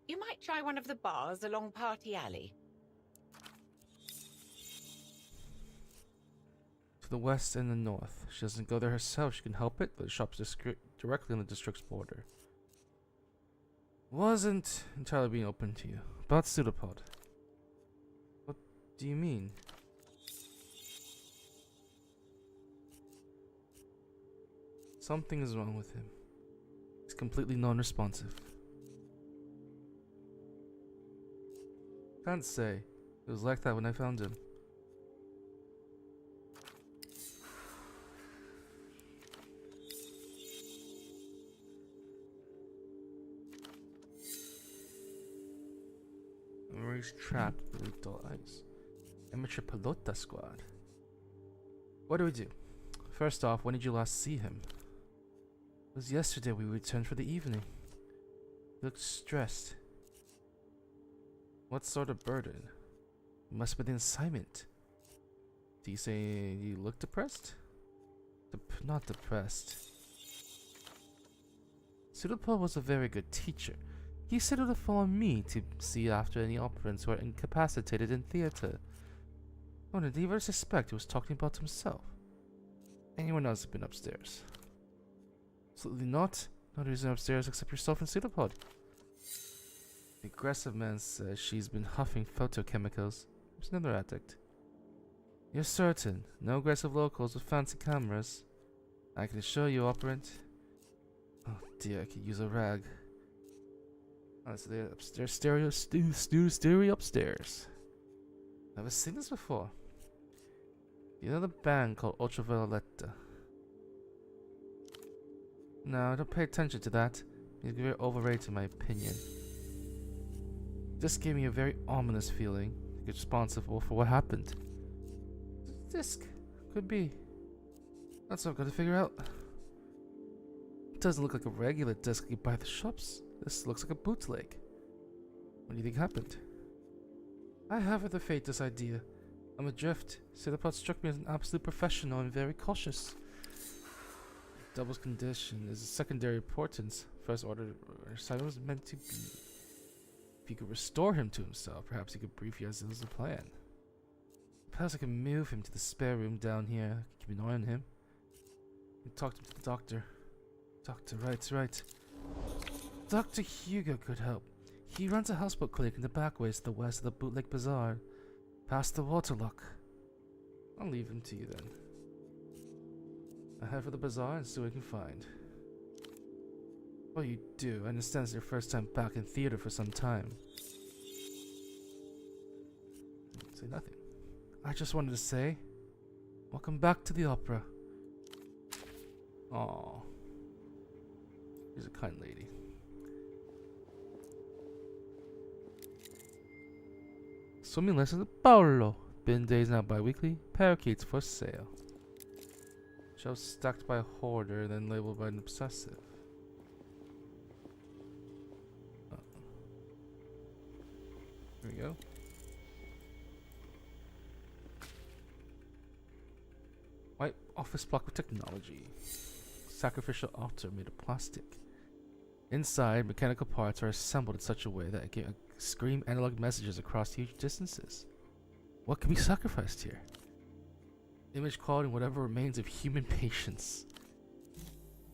You might try one of the bars along Party Alley. To the west and the north. She doesn't go there herself, she can help it, but the shop's directly on the district's border. Wasn't entirely being open to you. About Pseudopod. What do you mean? Something is wrong with him. He's completely non-responsive. Can't say. It was like that when I found him. Marie's trapped with dull eyes. Amateur Pelota squad. What do we do? First off, when did you last see him? It was yesterday we returned for the evening. He looked stressed. What sort of burden? It must have been the assignment. Do you say you look depressed? Not depressed. Pseudopod was a very good teacher. He said it would fall on me to see after any operants who are incapacitated in theater. Oh, did he ever suspect he was talking about himself? Anyone else have been upstairs? Absolutely not. Not who's upstairs except yourself and Pseudopod. The aggressive man says she's been huffing photochemicals. There's another addict. You're certain? No aggressive locals with fancy cameras? I can assure you, Operant. Oh dear, I could use a rag. Oh, so they're upstairs, stereo upstairs. Never seen this before. You know the band called Ultravioletta? No, don't pay attention to that. It's very overrated in my opinion. This gave me a very ominous feeling. It's responsible for what happened. Disc. Could be. That's what I've got to figure out. It doesn't look like a regular disc you buy at the shops. This looks like a bootleg. What do you think happened? I have the faintest idea. I'm adrift. Pseudopod struck me as an absolute professional and very cautious. Double's condition is of secondary importance. First order assignment was meant to be. If you could restore him to himself, perhaps he could brief you as it was a plan. Perhaps I can move him to the spare room down here. Keep an eye on him. And talk to the doctor. Doctor, right. Dr. Hugo could help. He runs a houseboat clinic in the backways to the west of the Bootleg Bazaar, past the Waterlock. I'll leave him to you then. I'll head for the bazaar and see what we can find. Oh, you do. I understand it's your first time back in theater for some time. Say nothing. I just wanted to say, welcome back to the opera. Aww. She's a kind lady. Swimming lessons at Paolo. Bin days now bi-weekly. Parakeets for sale. Shelves stacked by a hoarder, then labeled by an obsessive. Here we go. White office block with technology. Sacrificial altar made of plastic. Inside, mechanical parts are assembled in such a way that it can scream analog messages across huge distances. What can be sacrificed here? Image quality and whatever remains of human patience.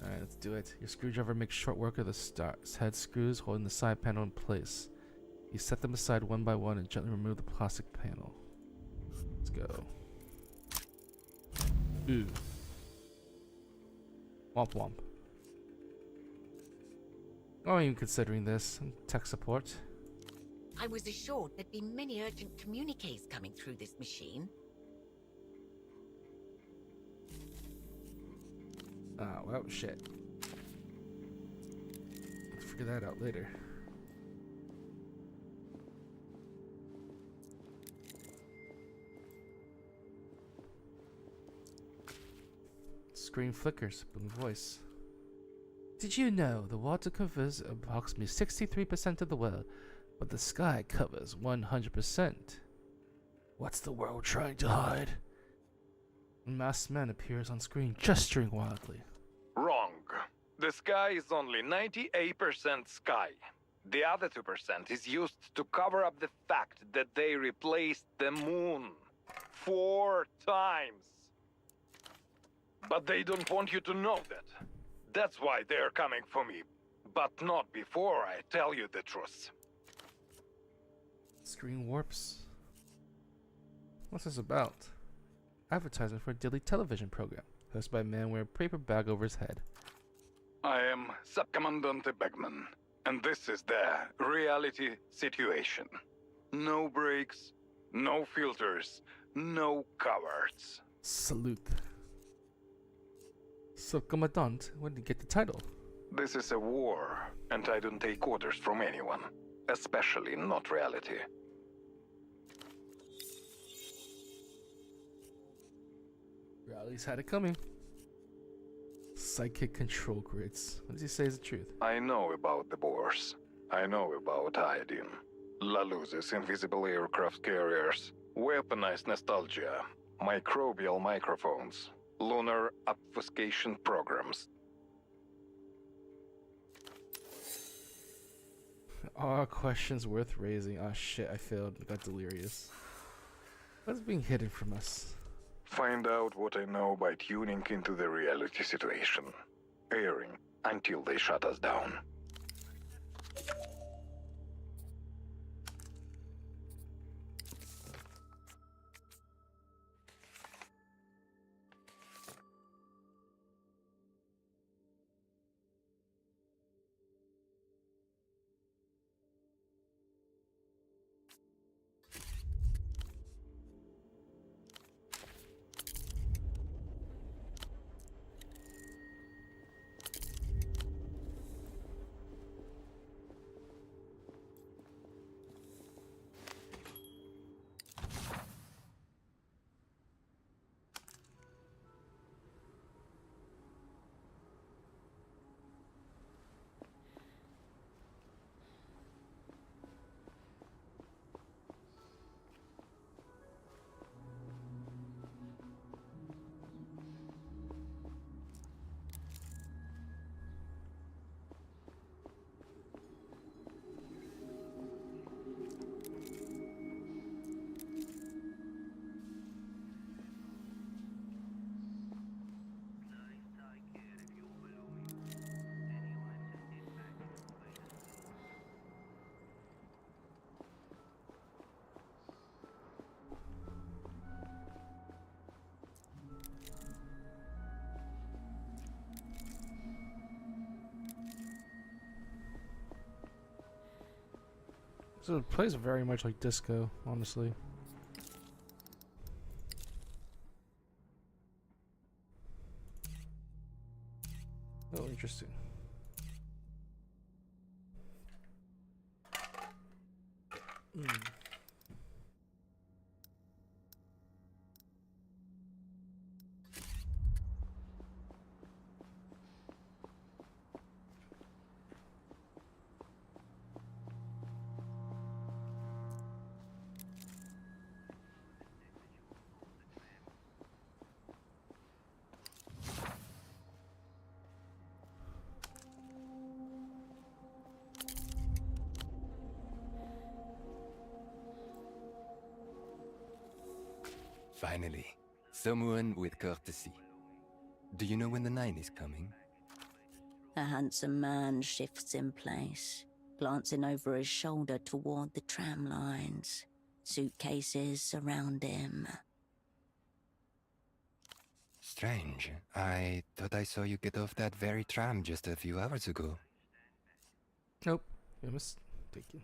Alright, let's do it. Your screwdriver makes short work of the head screws holding the side panel in place. You set them aside one by one and gently remove the plastic panel. Let's go. Ooh. Womp womp. Oh, I'm even considering this. Tech support. I was assured there'd be many urgent communiques coming through this machine. Ah, well, shit. I'll figure that out later. Screen flickers, boom voice. Did you know the water covers approximately 63% of the world, but the sky covers 100%? What's the world trying to hide? A masked man appears on screen, gesturing wildly. Wrong. The sky is only 98% sky. The other 2% is used to cover up the fact that they replaced the moon 4 times. But they don't want you to know that. That's why they're coming for me. But not before I tell you the truth. Screen warps. What's this about? Advertisement for a daily television program, hosted by a man wearing a paper bag over his head. I am Subcommandante Beckman, and this is the reality situation. No breaks, no filters, no cowards. Salute. Subcommandant, when did you get the title? This is a war, and I don't take orders from anyone, especially not reality. Rally's had it coming. Psychic control grids. What does he say is the truth? I know about the Boers. I know about iodine. La Luz's invisible aircraft carriers. Weaponized nostalgia. Microbial microphones. Lunar obfuscation programs. All questions worth raising. Oh shit, I failed. I got delirious. What's being hidden from us? Find out what I know by tuning into the reality situation. Airing until they shut us down. So it plays very much like Disco, honestly. Oh, interesting. Finally, someone with courtesy. Do you know when the 9 is coming? A handsome man shifts in place, glancing over his shoulder toward the tram lines. Suitcases surround him. Strange. I thought I saw you get off that very tram just a few hours ago. Nope. You're mistaken.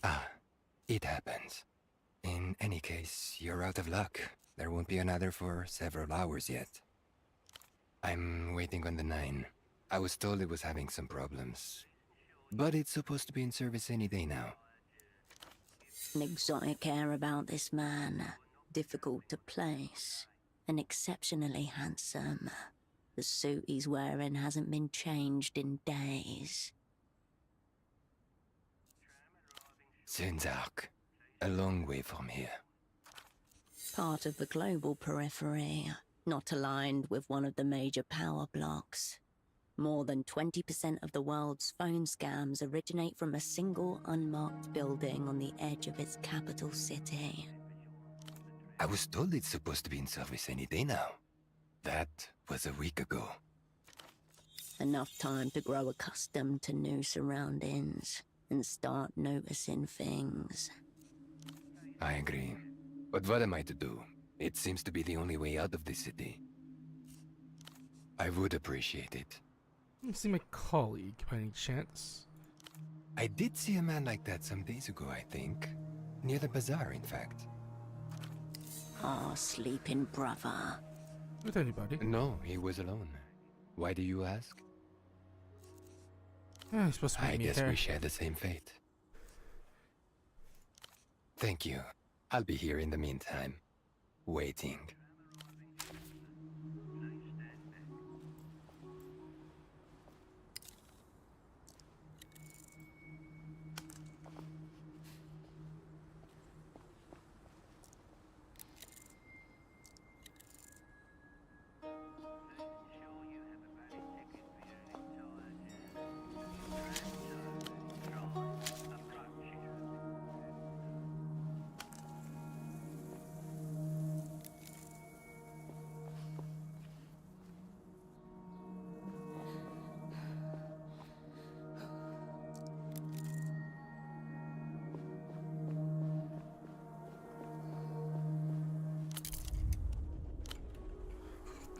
Ah, it happens. In any case, you're out of luck. There won't be another for several hours yet. I'm waiting on the 9. I was told it was having some problems. But it's supposed to be in service any day now. An exotic air about this man, difficult to place, and exceptionally handsome. The suit he's wearing hasn't been changed in days. Zunzark. A long way from here. Part of the global periphery, not aligned with one of the major power blocks. More than 20% of the world's phone scams originate from a single unmarked building on the edge of its capital city. I was told it's supposed to be in service any day now. That was a week ago. Enough time to grow accustomed to new surroundings and start noticing things. I agree. But what am I to do? It seems to be the only way out of this city. I would appreciate it. You see my colleague by any chance? I did see a man like that some days ago, I think. Near the bazaar, in fact. Our sleeping brother. With anybody. No, he was alone. Why do you ask? Oh, he's supposed to meet I me guess there. we share the same fate. Thank you. I'll be here in the meantime. Waiting.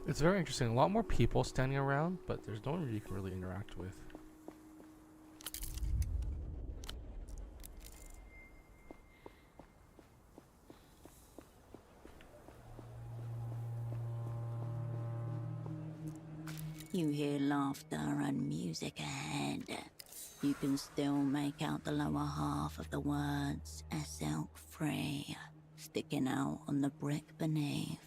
It's very interesting. A lot more people standing around, but there's no one you can really interact with. You hear laughter and music ahead. You can still make out the lower half of the words "Eselk Free" sticking out on the brick beneath.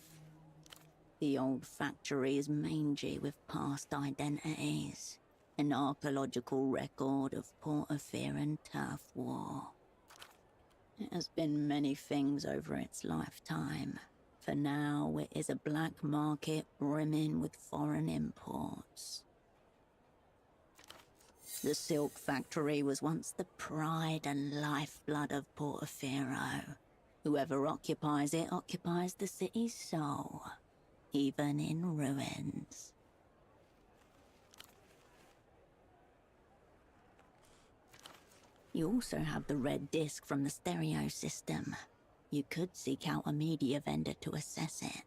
The old factory is mangy with past identities, an archaeological record of Portofear turf war. It has been many things over its lifetime. For now, it is a black market brimming with foreign imports. The silk factory was once the pride and lifeblood of Portofero. Whoever occupies it occupies the city's soul, even in ruins. You also have the red disc from the stereo system. You could seek out a media vendor to assess it.